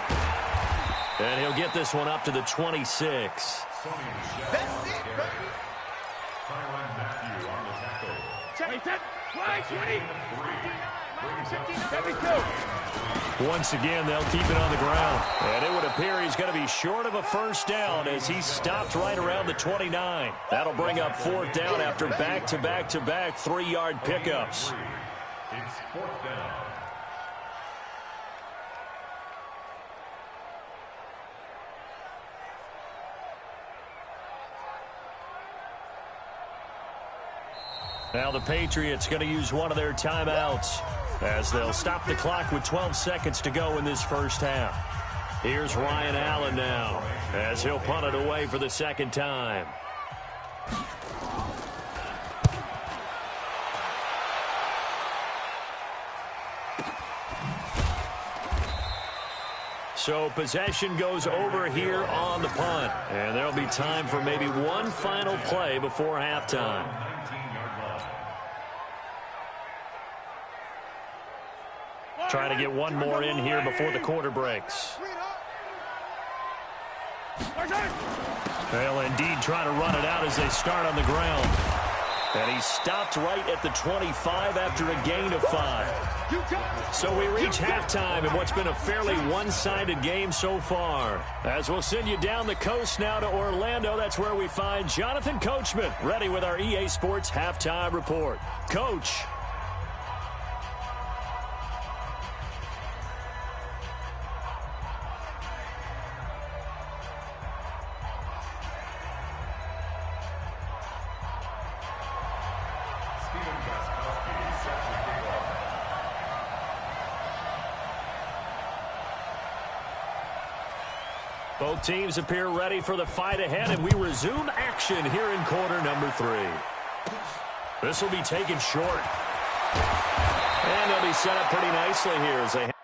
And he'll get this one up to the 26. That's it, baby. Check that. Flag 20. Once again, they'll keep it on the ground. And it would appear he's going to be short of a 1st down as he stopped right around the 29. That'll bring up 4th down after back-to-back-to-back 3-yard pickups. It's 4th down. Now the Patriots going to use one of their timeouts as they'll stop the clock with 12 seconds to go in this first half. Here's Ryan Allen now as he'll punt it away for the second time. So possession goes over here on the punt. And there'll be time for maybe one final play before halftime. Trying to get one more in here before the quarter breaks. They'll indeed try to run it out as they start on the ground. And he stopped right at the 25 after a gain of 5. So we reach halftime in what's been a fairly one-sided game so far. As we'll send you down the coast now to Orlando, that's where we find Jonathan Coachman ready with our EA Sports Halftime Report. Coach. Both teams appear ready for the fight ahead, and we resume action here in quarter number 3. This will be taken short. And they'll be set up pretty nicely here as they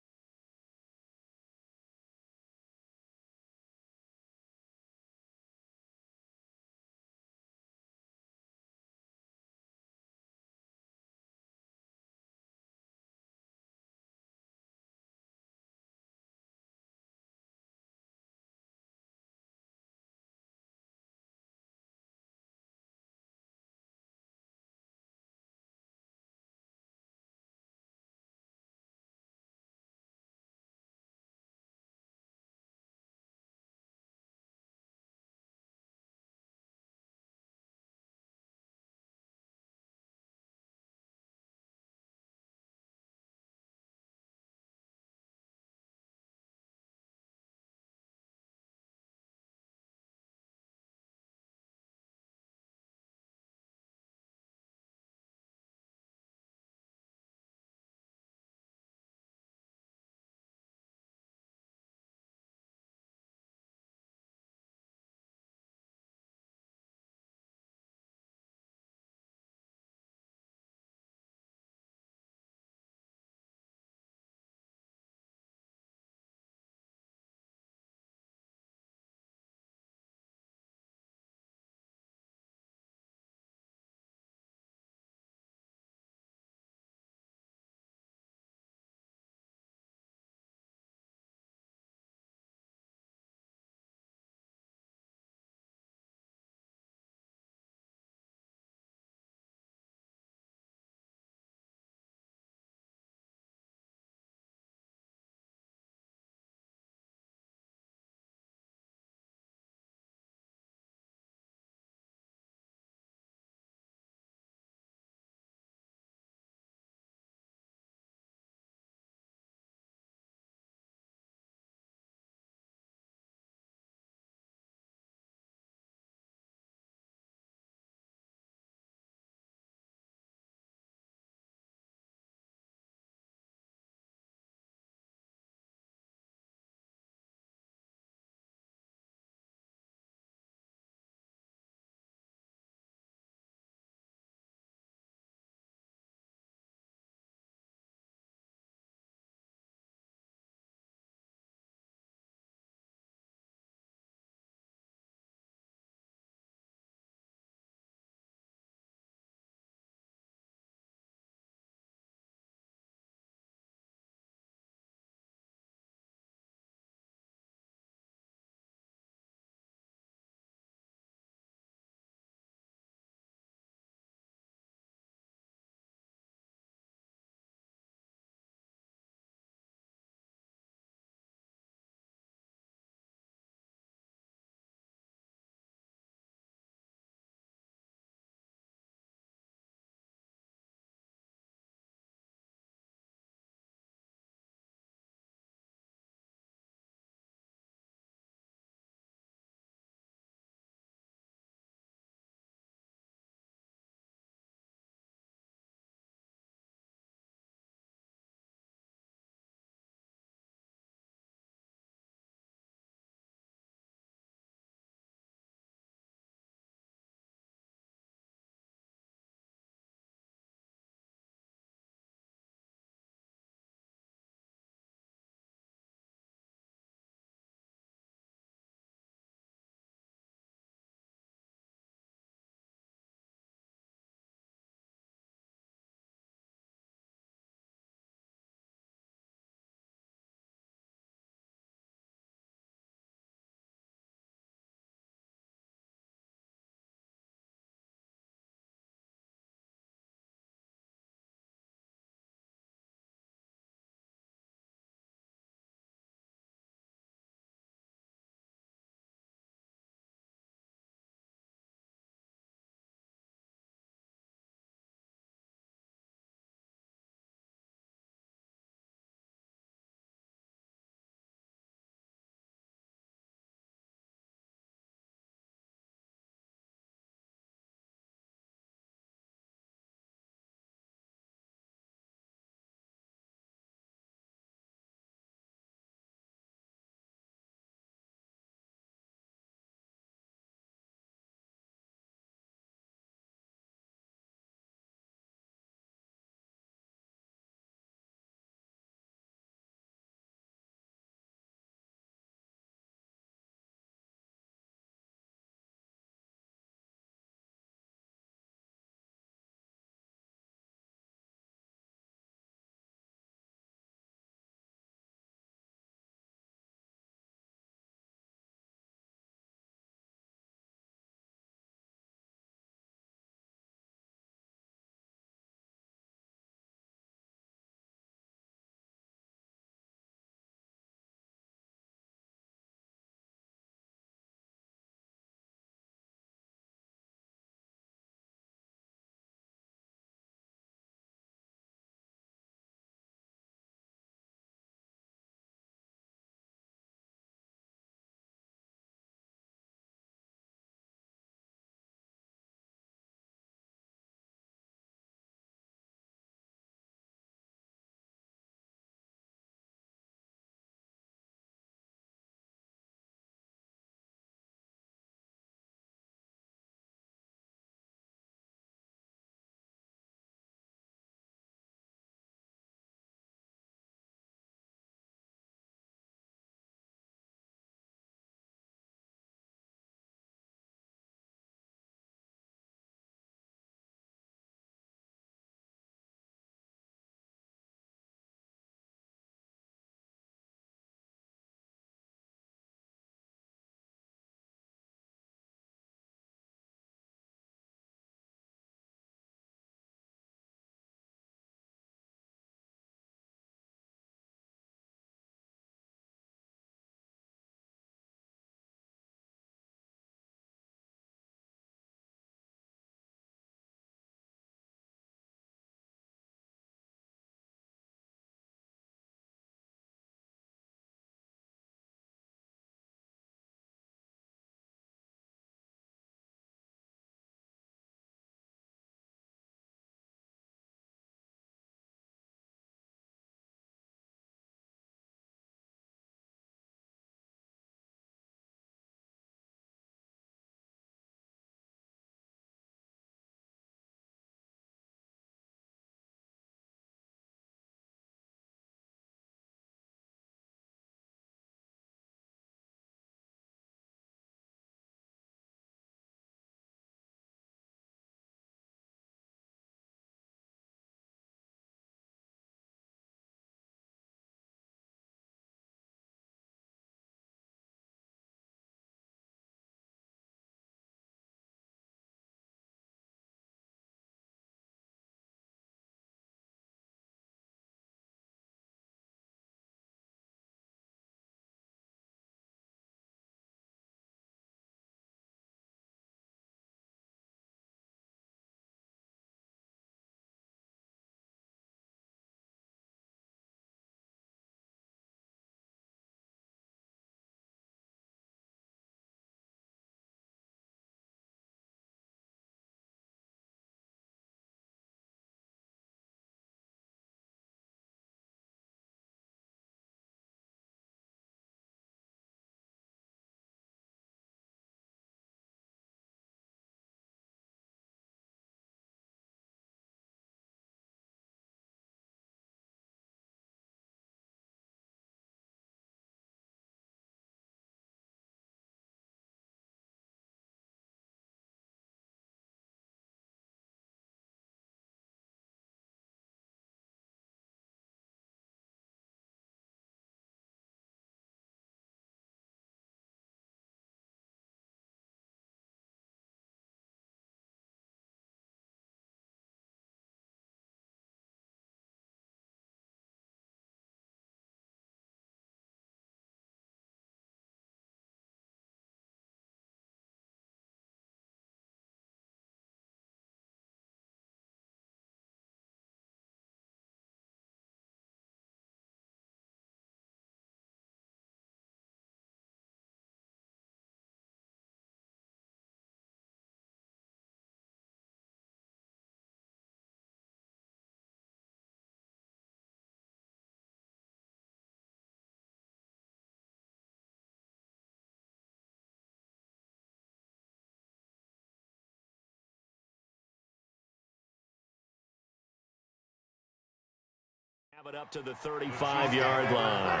Up to the 35-yard line.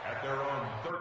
At their own 30.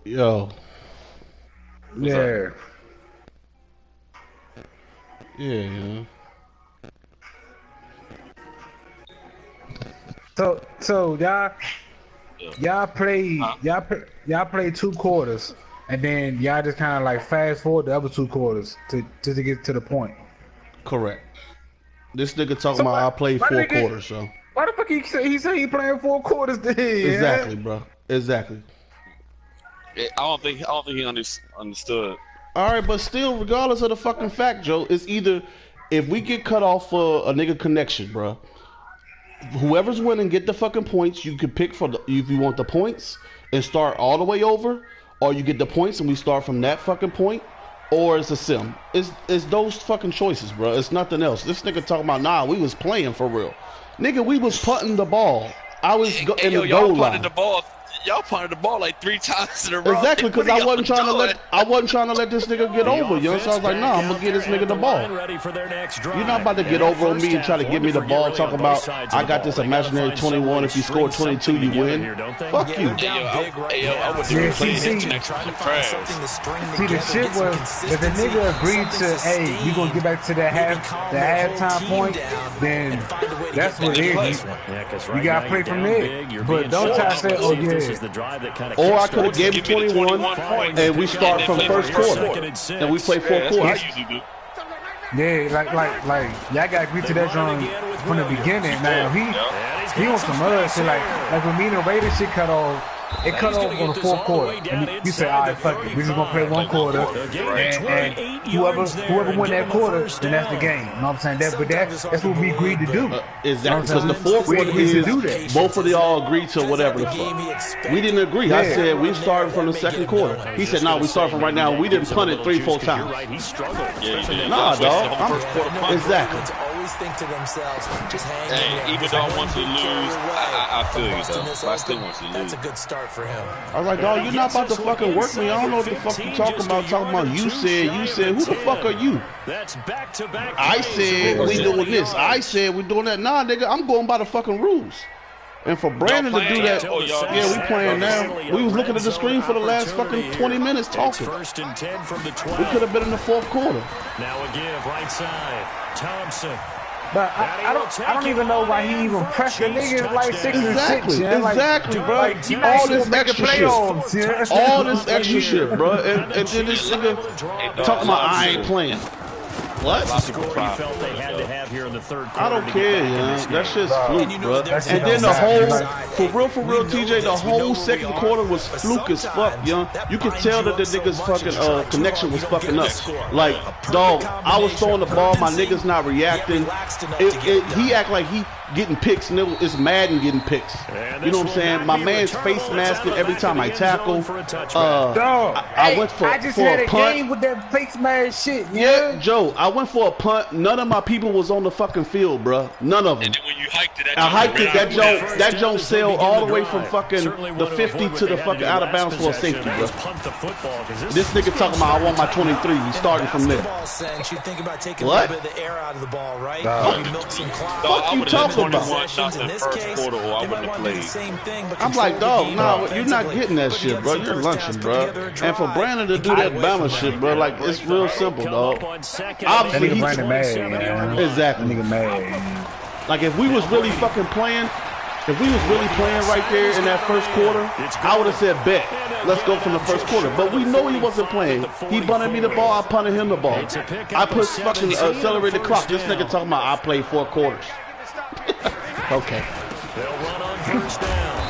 Yo. Yeah. Yeah. So y'all play 2 quarters, and then y'all just kind of like fast forward the other 2 quarters to get to the point. Correct. This nigga talking about I played 4 quarters, so. Why the fuck he say he playing 4 quarters then? Exactly, bro. Exactly. I don't think he understood. All right, but still, regardless of the fucking fact, Joe, it's either if we get cut off for a nigga connection, bro. Whoever's winning get the fucking points. You can pick if you want the points and start all the way over, or you get the points and we start from that fucking point, or it's a sim. It's those fucking choices, bro. It's nothing else. This nigga talking about nah, we was playing for real, nigga. We was punting the ball. I was in the goal line. Y'all punted the ball like 3 times in a row. Exactly, because I wasn't trying to let this nigga get over, you know. So I was like, nah, I'm gonna get this nigga the ball. You're not about to get over on me and try to give me the ball. Talk about I got this imaginary 21. If you score 22, you win. Fuck you. See, the shit was if the nigga agreed to, hey, you gonna get back to the halftime point, then that's what it is. You gotta play from there, but don't try to say, oh yeah. Or I could have gave him 21 and we start from first quarter and we play 4 quarters. Yeah, like y'all got agree to that from the beginning. Now he on some other shit like when me and the Raiders shit cut off. It cut off on the 4th quarter. And you say, all right, fuck it. We're just going to play 1 quarter. And whoever win that quarter, then that's the game. You know what I'm saying? But that's what we agreed to do. Exactly. Because the 4th quarter is both of y'all agreed to whatever the fuck. We didn't agree. I said we started from the 2nd quarter. He said, no, we start from right now. We didn't punt it 3-4 times. Nah, dog. Exactly. Think to themselves, just hang hey, even though I want to lose, I feel you though. I still want to lose. That's a good start for him. I was like, dog, you're not about to fucking work me. I don't know what the fuck you talking about. Talking about you said. Who the fuck are you? That's back-to-back. I said we doing this. I said we doing that. Nah, nigga, I'm going by the fucking rules. And for Brandon to do that, yeah, we playing now. We was looking at the screen for the last fucking 20 minutes talking. First and 10 from the 20. We could have been in the 4th quarter. Now a give right side. Thompson. But I don't even know why he even pressed the niggas like 6 and 6. Exactly, bro. All this extra shit. All this extra shit, bro. And then this nigga talking about I ain't playing. What? I don't care, yeah. That shit's fluke, bro. And then the whole, for real, TJ, the whole 2nd quarter was fluke as fuck, young. You can tell that the niggas fucking connection was fucking up. Like, dog, I was throwing the ball, my niggas not reacting. He act like he getting picks, and it's Madden getting picks. You know what I'm saying? My man's face masking every time I tackle. I went for a punt. I just had a game with that face mask shit. Yeah, Joe, I went for a punt. None of my people was on the fucking field, bro. None of them. And then when you hiked it, I hiked it. That Joe sailed all the way from fucking the 50 to the fucking out of bounds for a safety, bro. This nigga talking about I want my 23. We starting from there. What? Fuck you talking about? I'm like, dog, nah, you're not getting that shit, bro. You're lunching, bro. And for Brandon to do that Bama shit, bro, like, it's real simple, dog. Obviously, he's mad, man. Exactly. Nigga mad. Like, if we was really fucking playing, If we was really playing right there in that first quarter, I would have said, bet, let's go from the first quarter. But we know he wasn't playing. He punted me the ball, I punted him the ball. I put fucking accelerated clock. This nigga talking about I played 4 quarters. Okay.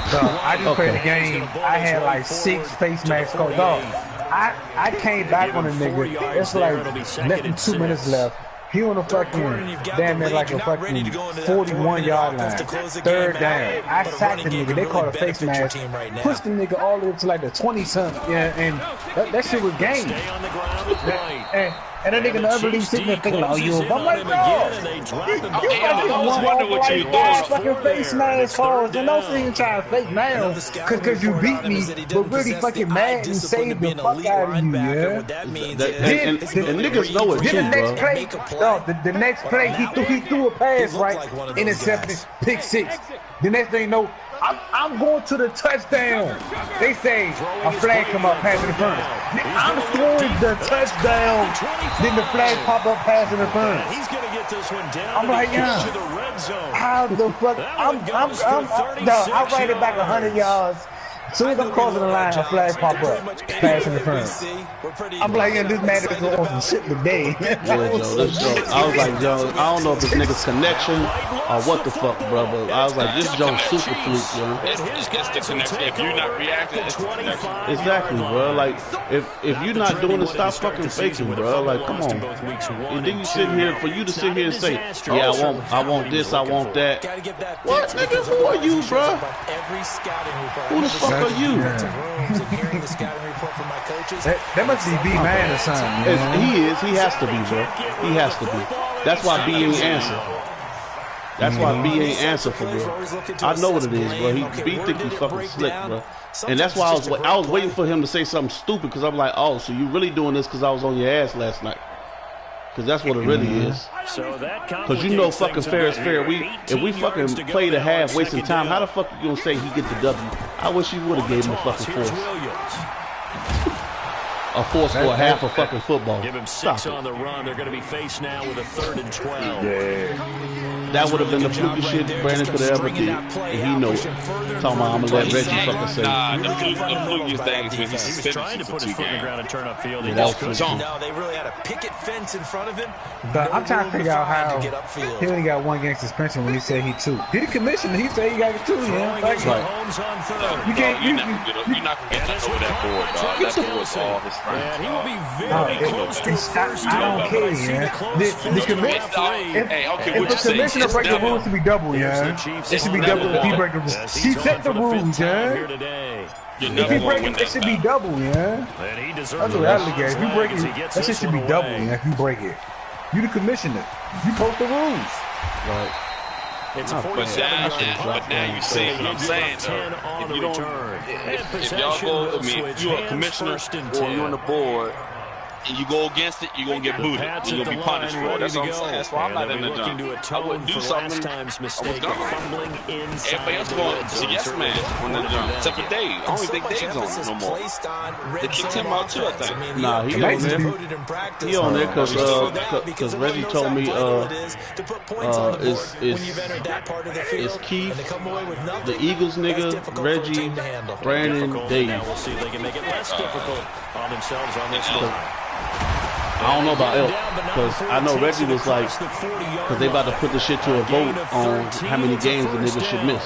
So I just played the game. I had like 6 face masks go dog. I came back on a nigga. It's like less than 2 minutes left. He on the fucking damn near like a fucking 41-yard line. 3rd down. I sacked the nigga. They called a face mask. Pushed the nigga all the way up to like the 20-something. Yeah, and that shit was game. And that nigga in the other league sitting there thinking, oh, you a bum. I'm like, bro, you fucking like fucking face mask calls. And don't sit here trying to fake now because you beat me, but really fucking mad and saved the fuck out of you, yeah? And niggas know it too, bro. The next play, he threw a pass, right? Intercepted, pick 6. The next thing you know, I'm going to the touchdown. They say a flag come up, pass interference. I'm throwing the touchdown. Then the flag pop up, pass interference. I'm like, yeah. How the fuck? I ran it back 100 yards. As soon as I'm crossing the line, a flag pop up, pass interference. I'm like, yeah, this man is on some shit today. Yeah, Joe, this Joe. I was like, Joe, I don't know if this nigga's connection or what the fuck, bro, but I was like, this Joe's super fluke, yo. It's the connection. If you're not reacting, it's the connection. Exactly, bro. Like, if you're not doing it, stop fucking faking, bro. Like, come on. And then you sit here, for you to sit here and say, yeah, I want this, I want that. What, nigga? Who are you, bro? Who the fuck are you? That must be B-Man or something. He is. He has to be, bro. He has to be. That's why B ain't answer. That's why B ain't answer for real. I know what it is, bro. B think he fucking slick, bro. And that's why I was waiting for him to say something stupid, because I'm like, oh, so you really doing this because I was on your ass last night? Because that's what it really is. Because you know fucking fair is fair. If we fucking played a half wasting time, how the fuck you gonna say he get the W? I wish you would have gave him a fucking force. A force for a half of fucking football. Give him 6 on the run. They're going to be faced now with a 3rd and 12. Yeah. That would have been the fluky shit Brandon could have ever did. And he knows it. Talking about, I'm going to let Reggie fucking say. Nah, the flukiest thing is when he was trying to put his foot in the ground and turn upfield. Yeah, no, they really had a picket fence in front of him. But I'm trying to figure out how he only got 1 game suspension when he said he 2. Did he commission? He said he got 2, yeah. Right. You can't. You're not going to get that over that board, dog. That board's all his friends. And he will be very close to first I don't care, yeah. If the commissioner break the rules to be double, yeah. It should be double if he break the rules. He set the rules, yeah. If he break it, it should be double, yeah. That's what I look at. If you break it, that shit should be double, yeah. If you break it, you the commissioner. You post the rules. Right. It's a 47-yard but now you see what I'm saying, though. If you don't, if y'all go, I mean, if you're a commissioner or you're on the board, and you go against it, you're going to get booted. You're going to be punished for it. That's what I'm saying. That's why I'm not in the jump. I wouldn't do something. I was gone. Everybody else going to yes man on the jump. Except for Dave. I don't even think Dave's on it no more. They kicked him out too, I think. Nah, he on there. He on there because Reggie told me it's Keith, the Eagles nigga, Reggie, Brandon, Dave. We'll see if they can make it less difficult on themselves on this one. I don't know about Elk, because I know Reggie was like, because they about to put the shit to a vote on how many games the niggas should miss.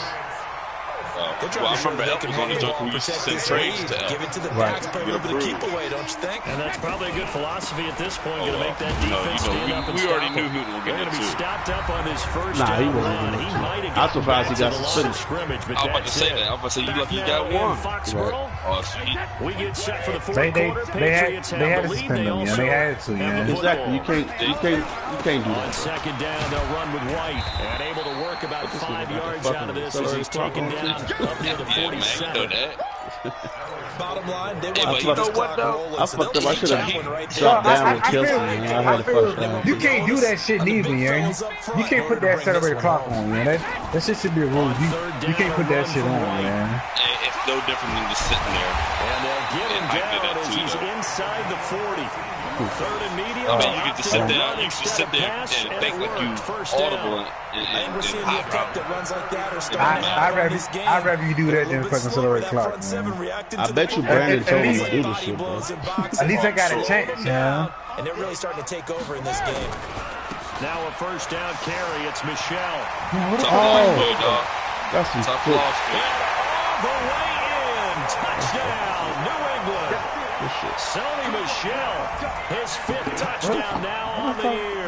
Well, I remember Elk was on the joke who used to send trades to Elk. Give it to the backs, put a little bit of keep away, don't you think? And that's probably a good philosophy at this point, going to make that defense stand up and we already knew who was going to be stopped up on his first Nah, he wasn't going to. I'm surprised he got suspended. I was about to say that. I was about to say, you lucky you got 1. Oh, sweet. We get set for the fourth quarter. Patriots they had to suspend him, yeah. They had to, yeah. Exactly. You can't do that. On 2nd down, they'll run with White. And able to work about 5 yards out of this as he's taken down up near the 47. Bottom line, they I fucked up. I should have dropped down with Kelsey. I had a first down. You can't do that shit neither, yeah. You can't put that accelerated clock on, man. That shit should be a rule. You can't put that shit on, man. It's no different than just sitting there. And they'll get him down as he's inside the 40. Third and medium. I mean, you can just sit there. You can just sit there and think like you audible and hot route. I'd rather you do that than fucking accelerate clock, man. I bet you Brandon told him to do this shit, bro. At least I got a chance, yeah. And they're really starting to take over in this game. Now a first down carry. It's Michelle. That's some tough quick. All the way in. Touchdown, New England. Sony Michel, his 5th touchdown now on the year.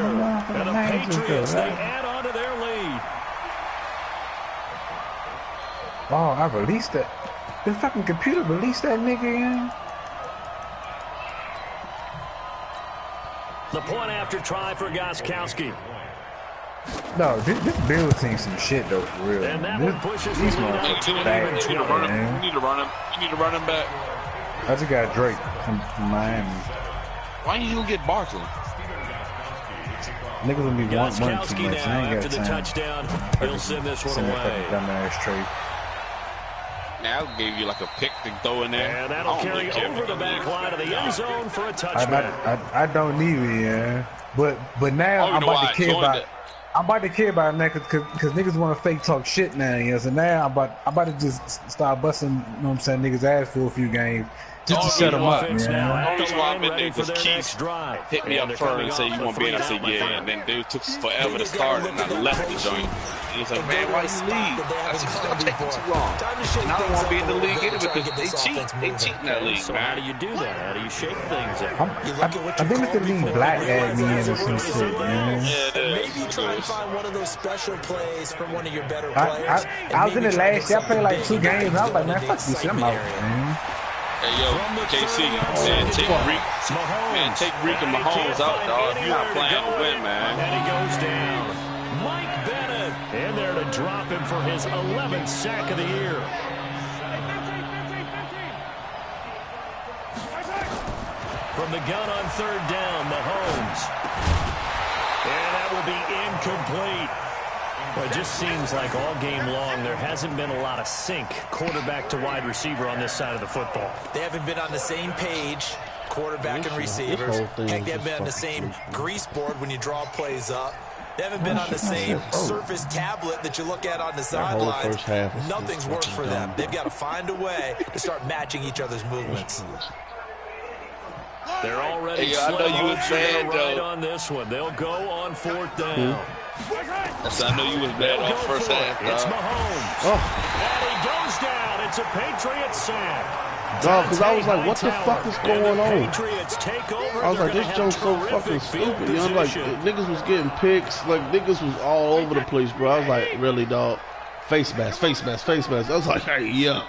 And the Patriots, they add on to their lead. Oh, I released that. The fucking computer released that nigga in. The point after try for Gostkowski. No, this Bills team some shit though, for real. And that one pushes the lead out to an even 20. You need to run him back. I just got Drake from Miami. Why didn't you get Barkley? Niggas will be one too much. I Gostkowski now ain't after got the time. touchdown. He'll send this one away. Dumbass trade. Now I gave you like a pick to throw in there. And that'll carry over the back line of the end zone for a touchdown. I don't need it, yeah. But now I'm about to care about. I'm about to care about it now because niggas want to fake talk shit now, you know. So now I'm about to just start busting, you know what I'm saying, niggas ass for a few games just to shut them up, man. The only reason why I've been there because Keith hit me up first and said you want to be in. I said yeah, and then dude took forever to start and I left the joint. And he's like, man, why you leave? I said, because I'm taking too long. And I don't want to be in the league either because they cheat. They cheat in that league, So man. how do you do that? How do you shake things up? I think it's the league black ass me in or some shit, man. Maybe try and find one of those special plays from one of your better players. I was in it last year. I played like 2 games. And I was like, man, fuck this shit. I'm out, man. Hey, yo, KC, man, take Reek and Mahomes out, dog. You're not playing to win, man. And he goes down. Mike Bennett in there to drop him for his 11th sack of the year. From the gun on 3rd down, Mahomes. And that will be incomplete. Well, it just seems like all game long there hasn't been a lot of sync quarterback to wide receiver on this side of the football. They haven't been on the same page, quarterback and receivers. Heck, they haven't been on the same grease board when you draw plays up. They haven't been on the same Surface tablet that you look at on the sidelines. Nothing's worked for them. They've got to find a way to start matching each other's movements. They're already hey, I know you was mad, right though. on this one. They'll go on 4th down. I know you was mad on first half, It's dog. Mahomes. And he goes down. It's a Patriot sack. Dog, because I was like, what the fuck is going on? Patriots take over. I was like, this joke's so fucking stupid. You know, like, niggas was getting picks. Like, niggas was all over the place, bro. I was like, really, dog? Face mask, face mask, face mask. I was like, hey, yeah.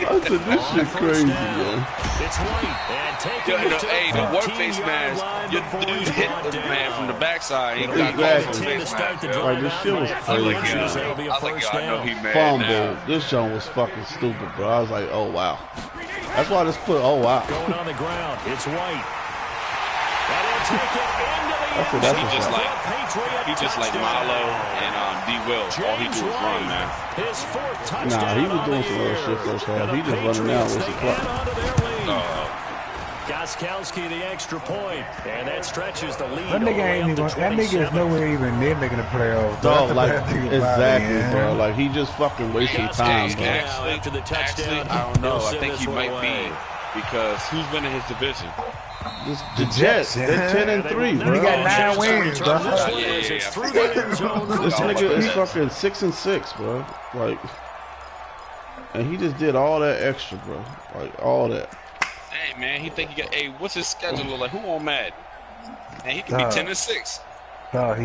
I said, this shit crazy, man. It's White. And taking Yo, hey, the one face mask, your dude hit the man from the backside. He got Exactly. face mask. Like, this shit was I crazy. was like, yo, I know he mad Fumble. now. This joint was fucking stupid, bro. I was like, oh, wow. That's why I just put, oh, wow. Going on the ground. It's White. And he'll take it into the That's what that's He just like Milo and D. Will. All he do is run, man. His 4th touchdown. Nah, he was doing some other shit first half. He just running out with the clock. Gostkowski the extra point, and that stretches the lead. That nigga ain't even. That nigga is nowhere even near making the playoffs. Dog, like, exactly, bro. Like, he just fucking wasting time, bro. Actually, I don't know. I think he might be because who's winning his division? The Jets. They're 10-3, bro. He got 9 wins, bro. This nigga is fucking 6-6, bro. Like, and he just did all that extra, bro. Like, all that. Hey, man, he think he got. Hey, what's his schedule like? Who on Mad? And he could be 10-6. Dog,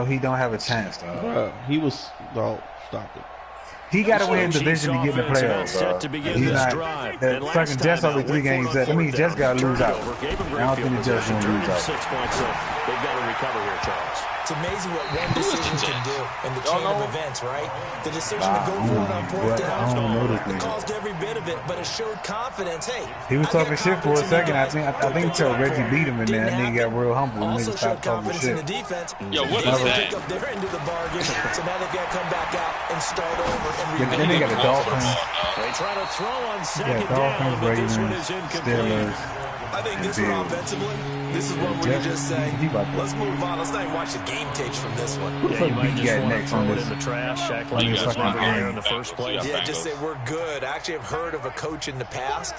he don't have a chance, dog. Bro, he was. Dog, stop it. He got to win the division to get in the playoffs, dog. He's not. The fucking Jets only 3 games up. I mean, Jets got to lose out. I don't think the Jets going to lose out. 6 points up. They've got to recover here, Charles. It's amazing what one decision can do in the chain of events, right? The decision to go for it on 4th down, it caused every bit of it, but it showed confidence. Hey, he was talking shit for a second. I think until Reggie beat him, and then he got real humble and nigga stopped talking shit. Yo, what is that? Up their end of the bargain, so now they've got to come back out and start over. And then they got the Dolphins. They try to throw on 2nd Dolphins, down, but this one Ravens, is incomplete. Steelers. I think this one offensively, this is one where you just say, let's move on. Let's not even watch the game tapes from this one. Yeah, you might just want to throw it in the trash, act like it's never there in the first place. Yeah, just say we're good. I actually have heard of a coach in the past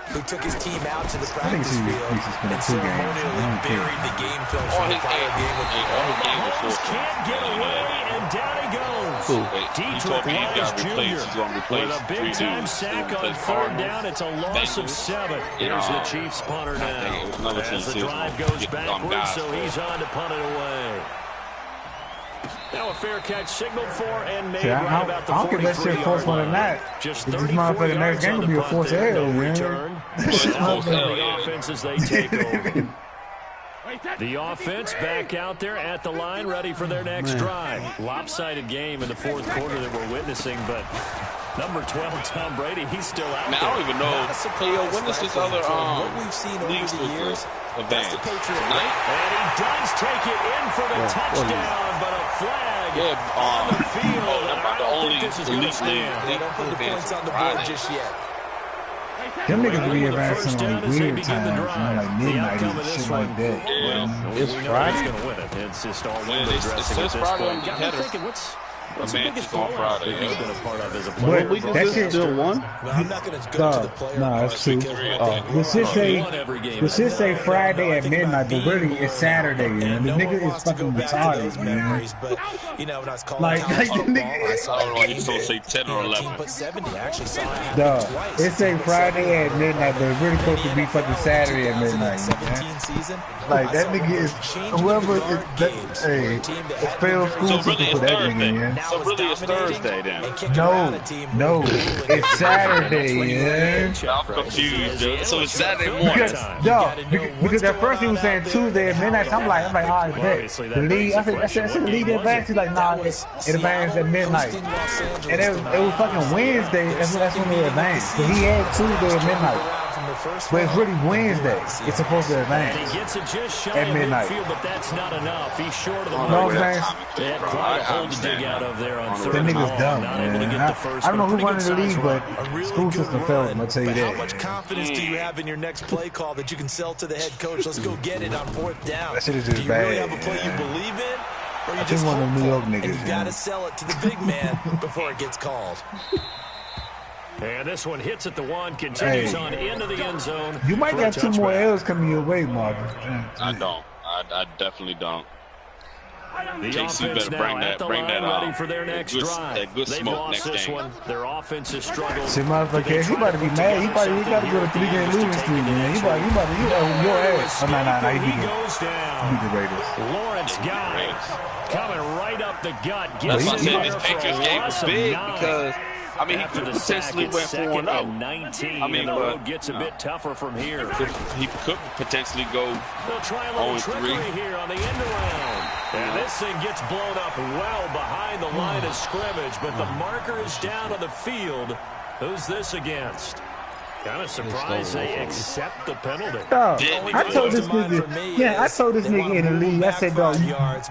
who took his team out to the practice field and ceremonially buried the game film from the prior game. Mahomes can't get away, and down he goes. Dietrich Wise Jr. with a big-time sack on third down. It's a loss of 7. Here's the Chiefs punter now. As the drive goes backwards, so he's on to punt it away. Now a fair catch signaled for and made right about the 43-yard line. I don't think that shit forced one tonight. Just this motherfucker next game will be a force hell, man. The offense as they take over. The offense back out there at the line, ready for their next drive. Lopsided game in the fourth quarter that we're witnessing, but number 12, Tom Brady, he's still out there. I don't even know. When is this other what we've seen over the years? That's the Patriot. And he does take it in for the touchdown, but a flag on the field. About the only elite league. They don't put the points on the board just yet. Them niggas be advancing on weird times, like midnight and shit like that. Well, it's Friday. Going to win it. It's just all window dressing at this point. Got me thinking, what's the biggest blowout that you've been a part of as a player? That shit still won? No, I'm not going to go to the player. No, that's true. This shit say Friday at midnight, but really it's Saturday, man. The nigga is fucking retarded, man. Like the nigga is... I don't know why you don't say 10 or 11. Dog, it say Friday at midnight, but it's really supposed to be fucking Saturday at midnight, man. Like, that nigga is... Whoever is... Hey, it's failed school system for that nigga, man. So really it's Thursday then? No, it's Saturday, man. I'm confused, dude. So it's Saturday morning. Because at first he was saying Tuesday at midnight. So I'm like, all right, bet. The league, I said the league advanced. He's like, nah, it advanced at midnight. And it was fucking Wednesday. That's when they advanced. So he had Tuesday at midnight. But it's really Wednesday. It's supposed to advance. And he gets it just shy at midnight. Midfield, but that's not enough. He's short of the mark. They had quite a hole to dig out of there on third. That nigga's dumb, man. I don't know who wanted the league, but school system failed. I'll tell you that. How much confidence do you have in your next play call that you can sell to the head coach? Let's go get it on fourth down. That shit is just bad. Do you really have a play you believe in? Or you just one of them New York niggas. And you got to sell it to the big man before it gets called. And this one hits at the 1, continues on into the end zone. You might got 2 more L's coming your way, Marvin. I don't. I definitely don't. The JC better bring that ready for their next drive. That good smoke next this game. One. Their offense has struggled. See, motherfucker, he about to be mad. He got to go to 3-game losing streak, man. He about to your ass. Oh, no, he beat the Raiders. Lawrence Guy coming right up the gut. That's why I said this Patriots game was big because. I mean, he could potentially went 4-0. I mean, the road gets a bit tougher from here. He could potentially go 0-3 here on the end around. And this thing gets blown up well behind the line of scrimmage, but the marker is down on the field. Who's this against? Kind of surprised they accept the penalty. Dog, I told this nigga in the league, I said, dog,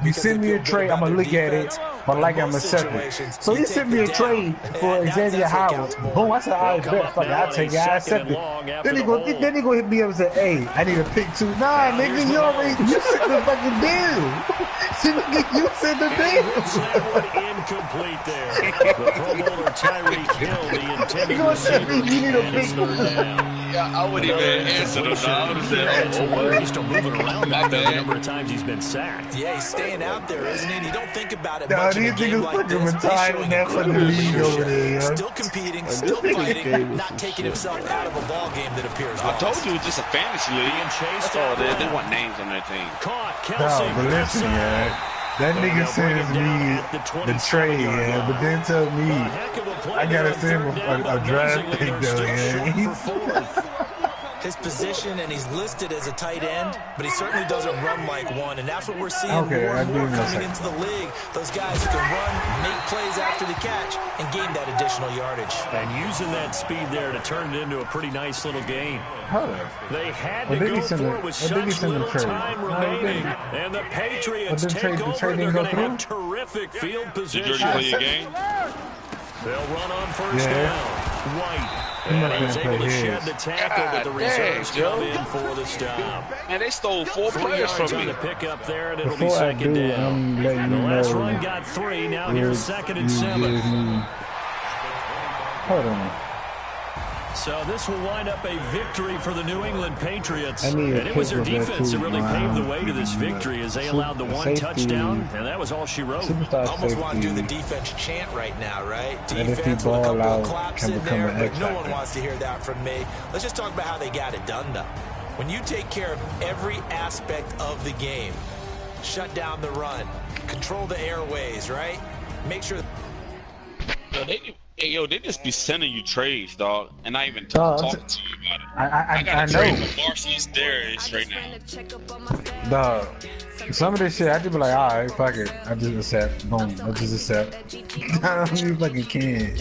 you send me a trade, I'm going to look at it, but like I'm accept it. So he sent me a trade for Xavier Howard. Boom, I said, all right, bet, fuck it, I'll take it, I accept it. Then he go hit me up and say, hey, I need a pick 2. Nah, nigga, you sent the fucking deal. You sent the deal. Incomplete there. The Pro Bowler Tyreek Hill, the intended receiver. You need a pick 2. Yeah, I wouldn't even answer them. I would have said, he's still moving around back there the number of times he's been sacked. Yeah, he's staying out there, isn't he? And you don't think about it much in a game like this. Still competing, still fighting, not taking himself out of a ball game that appears I told you it's just a fantasy league. That's all they want names on their team. But listen, man. That nigga sends me the trade, yeah, but then tell me I gotta send him a draft pick, though, yeah. His position, and he's listed as a tight end, but he certainly doesn't run like one, and that's what we're seeing more and more coming into the league. Those guys who can run, make plays after the catch, and gain that additional yardage. And using that speed there to turn it into a pretty nice little game. They had to go for it with such little time remaining, and the Patriots take over. They're going to have terrific field position. Did you already play your game? They'll run on first down. White And he's able to shed the tackle, but the reserves come in for the stop. And they stole 4 players from me. On the pick up there, and it'll be second down. The last run got 3. Now here's 2nd and 7. Hold on. So this will wind up a victory for the New England Patriots. And it was their defense that really paved the way to this victory as they allowed the 1 touchdown, and that was all she wrote. Almost want to do the defense chant right now, right? Defense with a couple of claps in there, but no one wants to hear that from me. Let's just talk about how they got it done, though. When you take care of every aspect of the game, shut down the run, control the airways, right? Make sure... Yo, they just be sending you trades, dog, and not even talking to you about it. I got a trade for Marcy's Darius right now. Dog, some of this shit, I just be like, alright, fuck it. I just accept. Boom, I just accept. I don't even fucking can.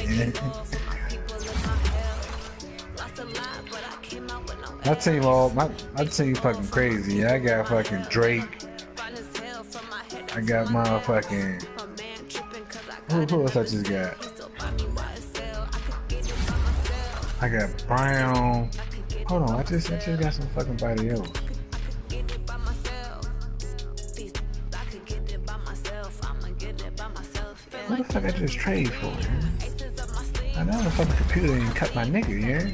My team fucking crazy. Yeah, I got fucking Drake. I got motherfucking... Who else I just got? I got Brown. Hold on, I just got some fucking body else. What the fuck I just trade for, man? I know the fucking computer didn't cut my nigga, yeah?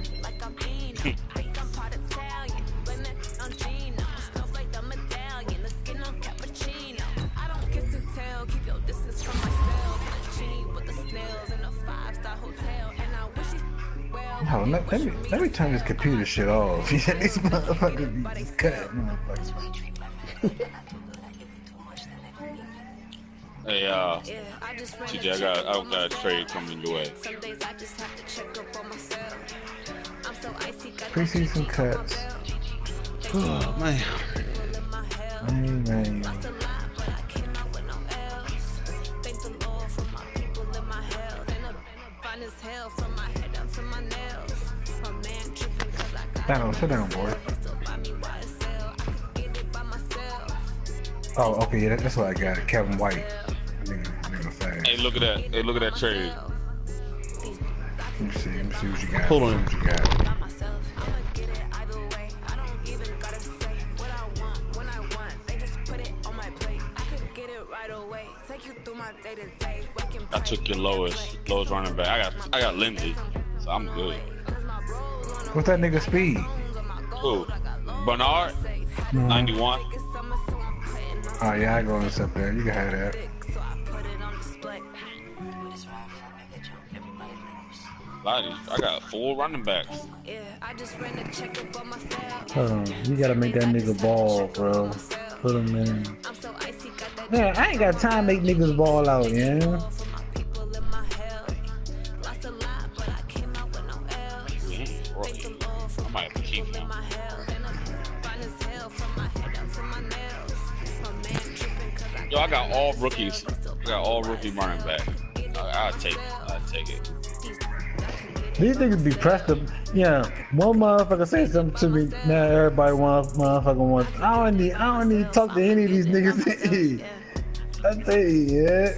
Hold on, let me turn this computer shit off. These motherfuckers be cut, motherfuckers. Hey, TJ, I got a trade coming your way. Preseason cuts. Oh, man. Man. Sit down, boy. Oh, okay, yeah, that's what I got. Kevin White. Nigga fast. Hey, look at that. Hey, look at that trade. Let me see what you got. Hold on. What you got. I took your lowest running back. I got Lindsey, so I'm good. What's that nigga speed? Who? Bernard? 91. Oh yeah, I go this up there. You can have that. I got 4 running backs. Hold on, you gotta make that nigga ball, bro. Put him in. Man, I ain't got time to make niggas ball out, yeah. I might have to keep him. Yo, I got all rookies. I got all rookie running back. I'll take it. These niggas be pressed up. Yeah, one motherfucker say something to me. Now everybody motherfucker wants. I don't need to talk to any of these niggas. I tell you, yeah.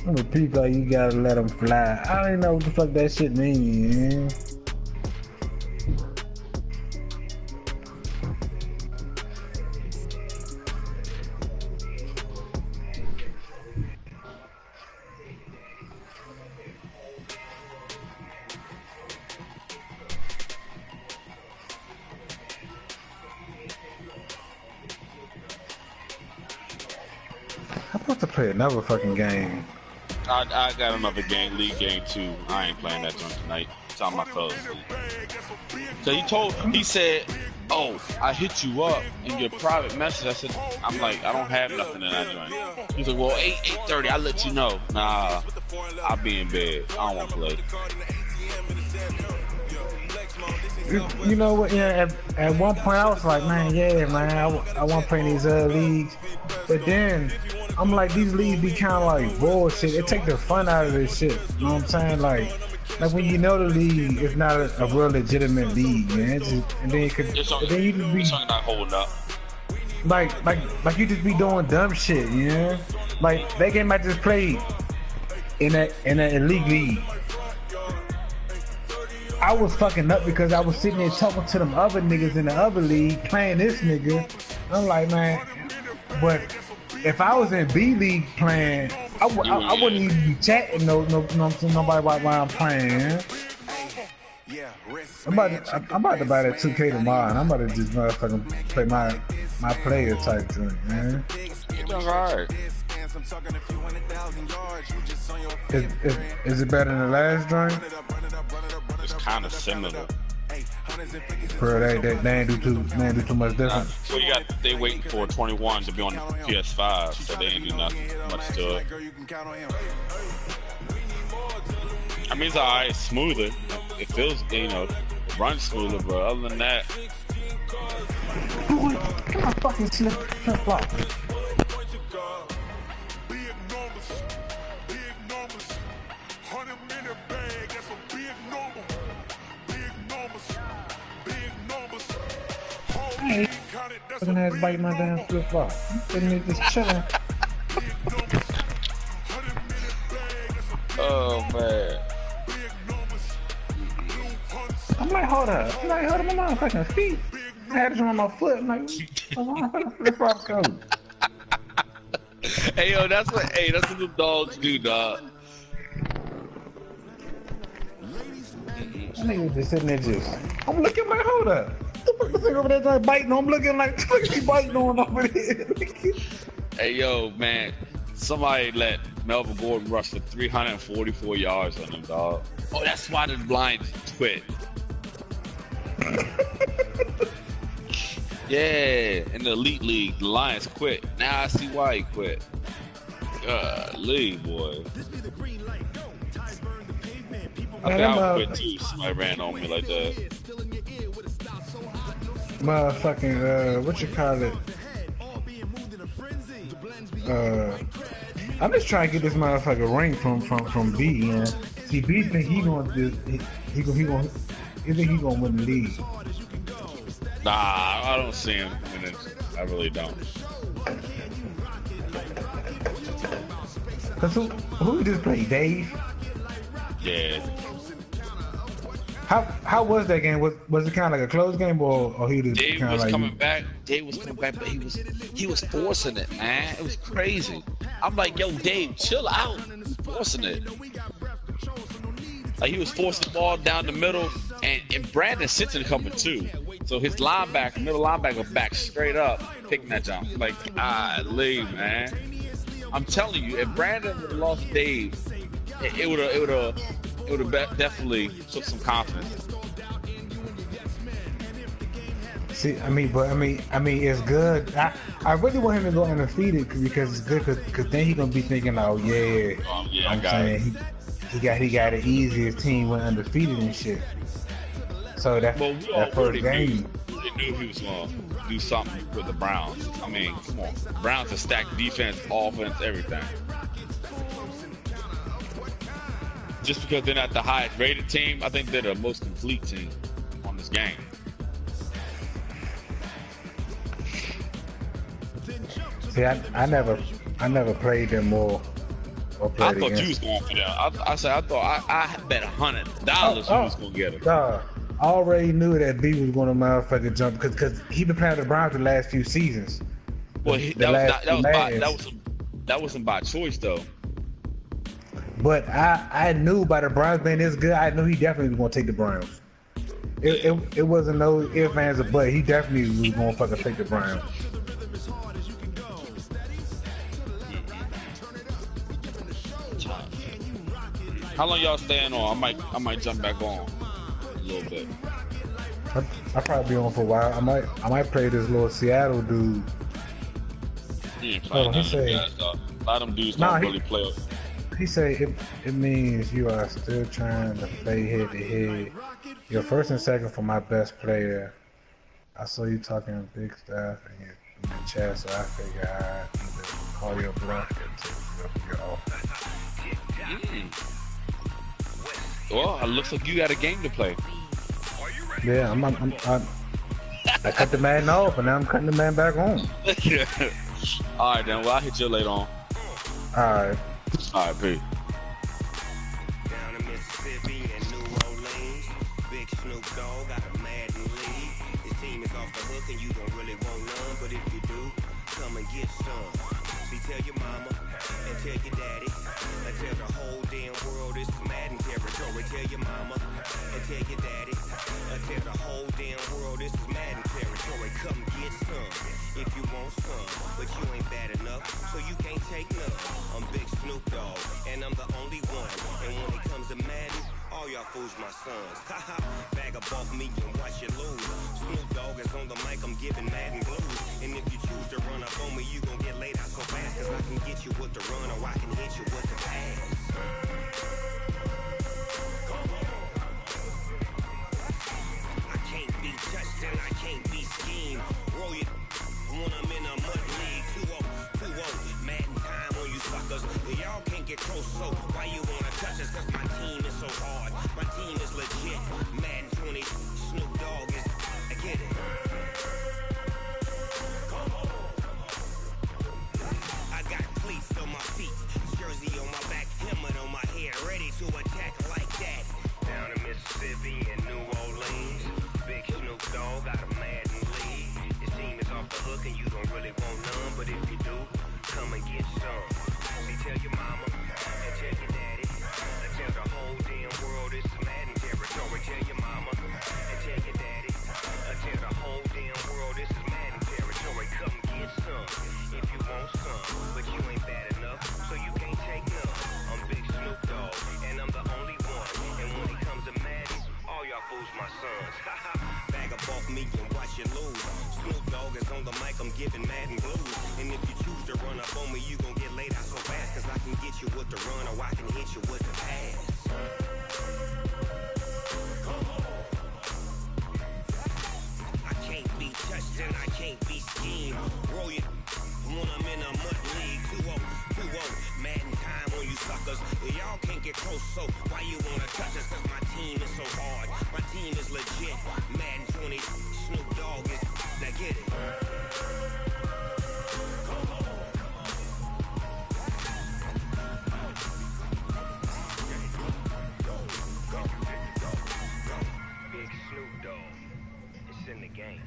I'm a people like you gotta let them fly. I don't even know what the fuck that shit means, man. I'm supposed to play another fucking game. I got another game, league game 2. I ain't playing that joint tonight. Time my fellas. So he said, oh, I hit you up in your private message. I said, I'm like, I don't have nothing in that joint. He's like, well, 8:30, I'll let you know. Nah, I'll be in bed. I don't want to play. You know what? Yeah, at one point I was like, man, I want to play in these leagues. But then I'm like, these leagues be kind of like bullshit. It take the fun out of this shit. You know what I'm saying? Like when you know the league, it's not a real legitimate league, man. And then you just be not holding up. Like you just be doing dumb shit, you know? Like that game I just played in an elite league. I was fucking up because I was sitting there talking to them other niggas in the other league playing this nigga. I'm like, man, but if I was in B League playing, I wouldn't even be chatting nobody while I'm playing. I'm about to buy that 2K tomorrow, and I'm about to just motherfucking play my player type joint, man. It's alright. Is it better than the last joint? It's kind of similar. Bro, they ain't do too much different. Well, they waiting for 21 to be on the PS5, so they ain't do nothing much to it. I mean, it's alright, it's smoother. It feels, runs smoother, but other than that, Come on, fucking flip-flop. Hey, fucking ass bite my damn flip-flop. I'm sitting there just chilling. oh man. I'm like, hold up. I'm like, hold up, my motherfucking feet. I had it on my foot. I'm like, flip-flop go. Hey yo, that's what the dogs do, dog. That nigga just sitting there just. I'm looking like, hold up. The fuck is over there like biting on? I'm looking like, what is he biting on over there? Hey yo, man. Somebody let Melvin Gordon rush for 344 yards on him, dog. Oh, that's why the Lions quit. Yeah, in the Elite League, the Lions quit. Now I see why he quit. Golly, boy. I think I would quit too if somebody ran on me like that. Motherfucking, what you call it? I'm just trying to get this motherfucker ring from B, man. See, B think he gonna win the league. Nah, I don't see him winning. I really don't. Cause who just played, Dave? Yeah. How was that game? Was it kind of like a close game, or he just Dave kind of was like coming back. Dave was coming back, but he was forcing it, man. It was crazy. I'm like, yo, Dave, chill out. He's forcing it. Like he was forcing the ball down the middle, and Brandon sits in the cover too. So his middle linebacker back straight up, picking that jump. Like, golly, man. I'm telling you, if Brandon would have lost Dave, it would have definitely took some confidence. See, I mean, it's good. I really want him to go undefeated because it's good. Because then he gonna be thinking, oh yeah, I'm saying he got the easiest team when undefeated and shit. So that first game, we knew he was gonna do something with the Browns. I mean, come on, Browns are stacked defense, offense, everything. Just because they're not the highest rated team, I think they're the most complete team on this game. See, I never played them more. I thought you was going for them. I bet $100 you was gonna get them. I already knew that B was gonna motherfucking jump because he been playing the Browns the last few seasons. Well, that wasn't by choice though. But I knew by the Browns being this good, I knew he definitely was gonna take the Browns. It wasn't no ifs, ands, or buts. He definitely was gonna fucking take the Browns. How long y'all staying on? I might jump back on a little bit. I'll probably be on for a while. I might play this little Seattle dude. He ain't playing none of them guys, though. A lot of them dudes don't really play. He say it means you are still trying to play head to head. You're first and second for my best player. I saw you talking big stuff in your chat, so I figured I'd either call your bluff until you're off. Well, it looks like you got a game to play. Yeah, I cut the man off, and now I'm cutting the man back on. All right, then. Well, I'll hit you later on. All right. All right, peace. Big Snoop Dogg got a Madden league. His team is off the hook and you don't really want none, but if you do, come and get some. See, tell your mama and tell your daddy and tell the whole damn world this is Madden territory. Tell your mama and tell your daddy and tell the whole damn world this is Madden territory. Come get some if you want some, but you ain't bad enough, so you can't take none. I'm Big Snoop Dogg, and I'm the only one. And when it comes to Madden, all y'all fools my sons. Haha, bag up off me and watch you lose. Snoop Dogg is on the mic, I'm giving Madden blues. And if you choose to run up on me, you gon' get laid out so fast, cause I can get you with the run or I can hit you with the pass. I can't be touched and I can't be schemed. Roll you when I'm in a mud league. 2-0, Madden time on you suckers. Y'all can't get close, so why you wanna touch us? Cause my team is so hard, my team is legit. Madden 20, Snoop Dogg is, I get it. I got cleats on my feet, jersey on my back, helmet on my head, ready to attack like that. Down in Mississippi and New Orleans, Big Snoop Dogg got a Madden league. His team is off the hook and you don't really want none, but if you do, come and get some. See, tell your mama and tell your daddy and tell the whole damn world this is Madden territory. Tell your mama and tell your daddy and tell the whole damn world this is Madden territory. Come get some if you want some, but you ain't bad enough, so you can't take none. I'm Big Snoop Dogg, and I'm the only one. And when it comes to Madden, all y'all fools my sons. Haha, bag up off me and watch you lose. Snoop Dogg is on the mic, I'm giving Madden blues. And if you choose to run up on me, you gon' get laid out so fast, cause I can get you with the run or I can hit you with the pass. I can't be touched and I can't be schemed. Roll you when I'm in a mud league. 2-0, Madden time on you suckers. Y'all can't get close, so why you wanna touch us? Cause my team is so hard, my team is legit. Madden 20, Snoop Dogg is, now get it. Big Snoop Dogg, it's in the game.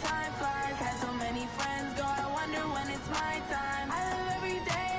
Time flies, had so many friends go, I wonder when it's my time. I live every day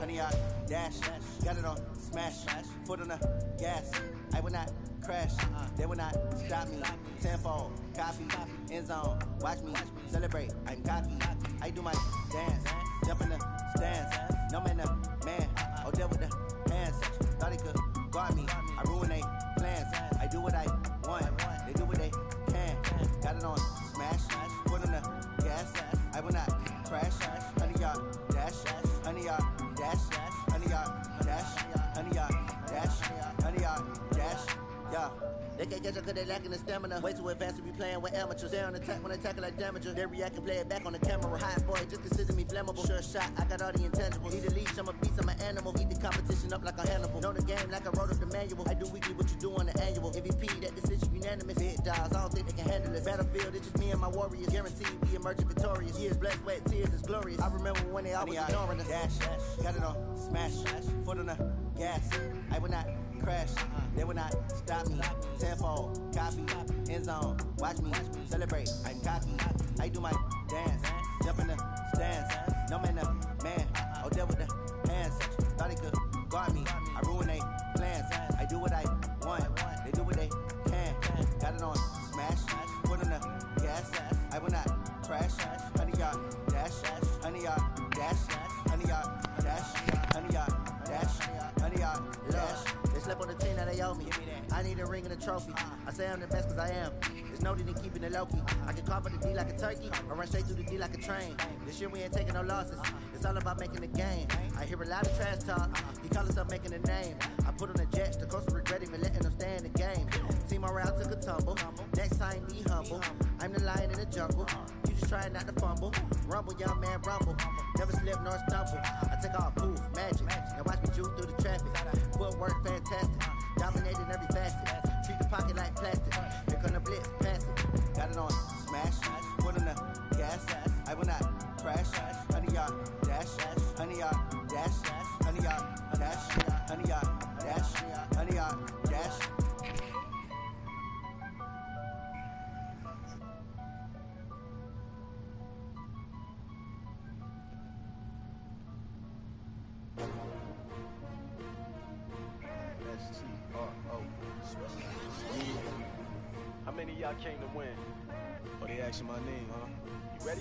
100-yard dash. Got it on smash. Foot on the gas. I will not crash. They will not stop me. Tenfold, copy, end zone. Watch me celebrate. I'm cocky. I do my dance. Jump in the stands. No man, man. Oh, deal with the hands. Thought he could guard me. I ruin they plans. I do what I want. They do what they can. Got it on smash. Foot on the gas. I will not crash. 100-yard dash. 100-yard dash. 100-yard dash. 100-yard dash. 100-yard dash. Yeah. They can't catch up cause they lacking the stamina. Way too advanced to be playing with amateurs. They on attack when they tackle like damagers. They react and play it back on the camera. Hot boy, just consider me flammable. Sure shot, I got all the intangibles. Need a leash, I'm a beast, I'm an animal. Eat the competition up like a Hannibal. Know the game like I wrote up the manual. I do weekly what you do on the annual. MVP, that decision unanimous. Hit dials, I don't think they can handle it. Battlefield, it's just me and my warriors. Guaranteed we emerging victorious. Years, blood, sweat, tears, it's glorious. I remember when they always ignoring us. Dash, got it on smash. Foot on the gas. I will not crash. They will not stop me. Tenfold, copy, end zone. Watch me celebrate. I'm cocky. I do my dance. Jump in the stands. No man, man. Oh, deal with the hands. Thought he could guard me. I ruin they plans. I do what I want. They do what they can. Got it on smash. Foot on the gas. I will not crash. 100-yard dash. 100-yard dash. 100-yard dash. 100-yard dash. 100-yard dash. They slept on the team that they owe me. I need a ring and a trophy. I say I'm the best cause I am. There's no need in keeping it low-key. I can carve for the D like a turkey or run straight through the D like a train. This year we ain't taking no losses. It's all about making the game. I hear a lot of trash talk. He call himself making a name. I put on the jets. The coach regret even letting them stay in the game. Team morale took a tumble. Next time be humble. I'm the lion in the jungle. You just trying not to fumble. Rumble, young man, rumble. Never slip nor stumble. I take off, poof, magic. Now watch me juke through the traffic. Footwork fantastic. Dominating every facet. Treat the pocket like plastic. Here come the blitz, pass it. Got it on smash. Foot on the gas. I will not crash. 100-yard dash. 100-yard dash. 100-yard dash. 100-yard dash. 100-yard dash. How many of y'all came to win? Oh, they asking my name, huh? You ready?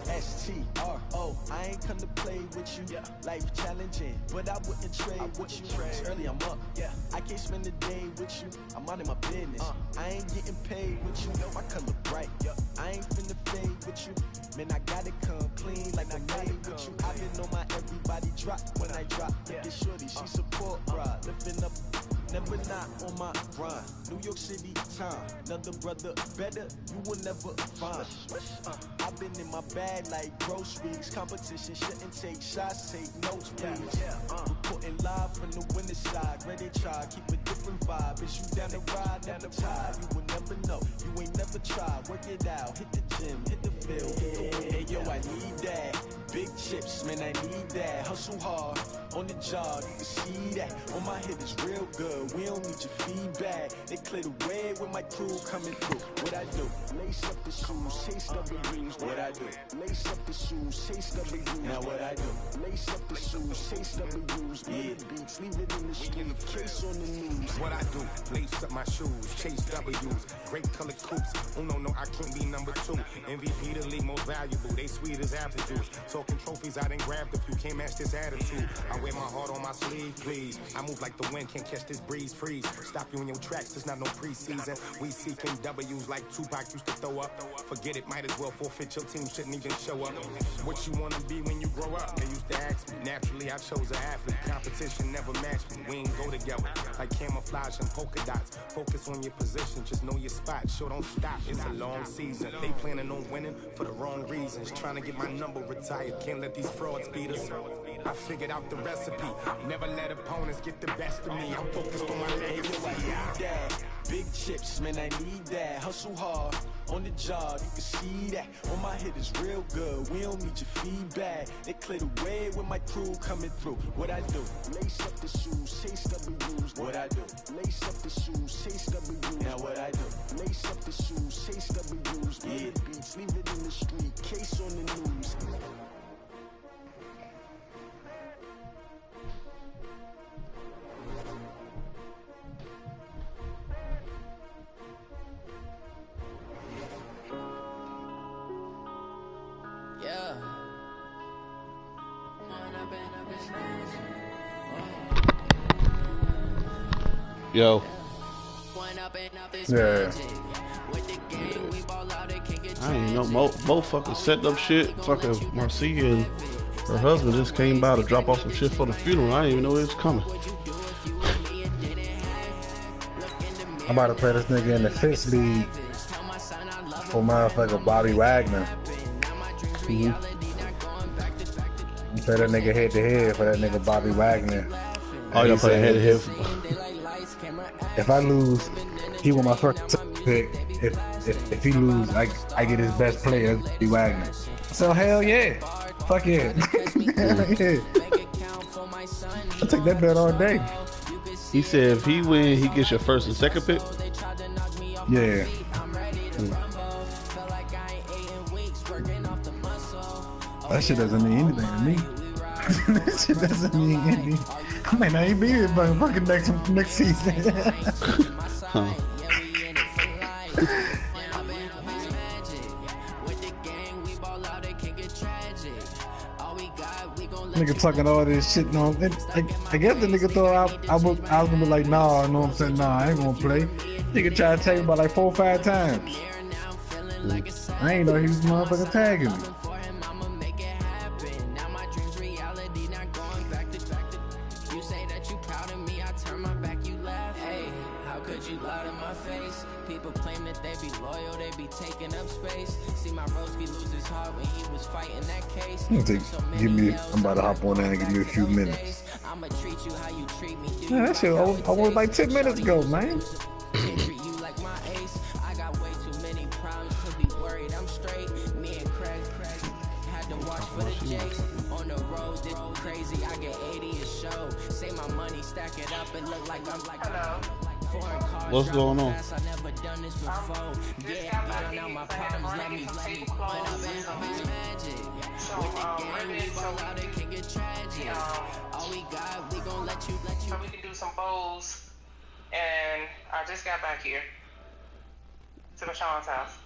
S-T-R-O. I ain't come to play with you. Life challenging, but I wouldn't trade with you. It's early, I'm up. I can't spend the day with you. I'm out in my business. I ain't getting paid with you. My color bright. I ain't finna fade with you. Man, I gotta come clean like I made with you. I been on my everybody drop when I drop. Look at shorty, she support, bruh. Lifting up. Never not on my grind. New York City time. Another brother better, you will never find. I've been in my bag like groceries. Competition shouldn't take shots, take notes, please. Reporting live from the winning side. Ready to try, keep a different vibe. Is you down the ride, never tired. You will never know, you ain't never tried. Work it out, hit the gym, hit the field. Hey yo, I need that. Big chips, man, I need that. Hustle hard, on the job, you can see that. On my head is real good, we don't need your feedback. They clear the way with my crew coming through. What I do? Lace up the shoes, chase W's. What I do? Lace up the shoes, chase W's. Now what I do? Lace up the shoes, chase W's. Beat beats, leave it in the street, case on the news. What I do? Lace up my shoes, chase W's. Great colored coops. Oh no, I can't be number 2. MVP the league most valuable. They sweet as apple juice. Talking trophies, I done grabbed a few. Can't match this attitude. I wear my heart on my sleeve, please. I move like the wind, can't catch this breeze. Freeze. Stop you in your tracks. There's not no preseason. We seeking W's like Tupac used to throw up. Forget it, might as well forfeit. Your team shouldn't even show up. What you wanna be when you grow up? They used to ask me. Naturally, I chose an athlete. Competition never matched me. We ain't go together like camouflage and polka dots. Focus on your position, just know your spot. Sure, don't stop. It's a long season. They planning on winning for the wrong reasons. Trying to get my number retired. Can't let these frauds beat us. I figured out the recipe. Never let opponents get the best of me. I'm focused on my legacy. I need that. Big chips, man, I need that. Hustle hard, on the job, you can see that. On my head is real good, we don't need your feedback. They clear the way with my crew coming through. What I do? Lace up the shoes, chase W's. What I do? Lace up the shoes, chase W's. Now what I do? Lace up the shoes, chase W's. Beat beats, leave it in the street, case on the news. Yo. Yeah. I ain't know. Mo fucking setting up shit. Fucking Marcia and her husband just came by to drop off some shit for the funeral. I didn't even know it was coming. I'm about to play this nigga in the fifth league for motherfucker Bobby Wagner. Play that nigga head to head for that nigga Bobby Wagner. Oh, you play head to head. If I lose, he was my first pick. If he lose, I get his best player, Bobby Wagner. So hell yeah, fuck yeah, hell yeah. I take that bet all day. He said if he win, he gets your first and second pick. Yeah. That shit doesn't mean anything to me. That shit doesn't mean anything. I might not even be here by fucking next season. Huh. Nigga talking all this shit. No, I guess the nigga thought I was gonna be like, nah, you know what I'm saying? Nah, I ain't gonna play. Nigga tried to tag me about like 4 or 5 times. I ain't know he was motherfucking tagging me. People claim that they be loyal, they be taking up space. See my broski lose his heart when he was fighting that case. I'm about to hop on there and give me a few minutes. I'ma treat you how you treat me. Man, that shit I was like 10 minutes ago, man. Treat you like my ace. I got way too many problems to be worried. I'm straight. Me and Craig had to watch for the Jakes. On the road, this crazy. I get 80 a show. Say my money, stack it up and look like I'm like. Hello. What's going on? I never done this before. Yeah, you know my problems. Let me magic. With the game, we ball out, it can get tragic. All we got, we gon' let you. So we can do some bowls. And I just got back here to Rashawn's house.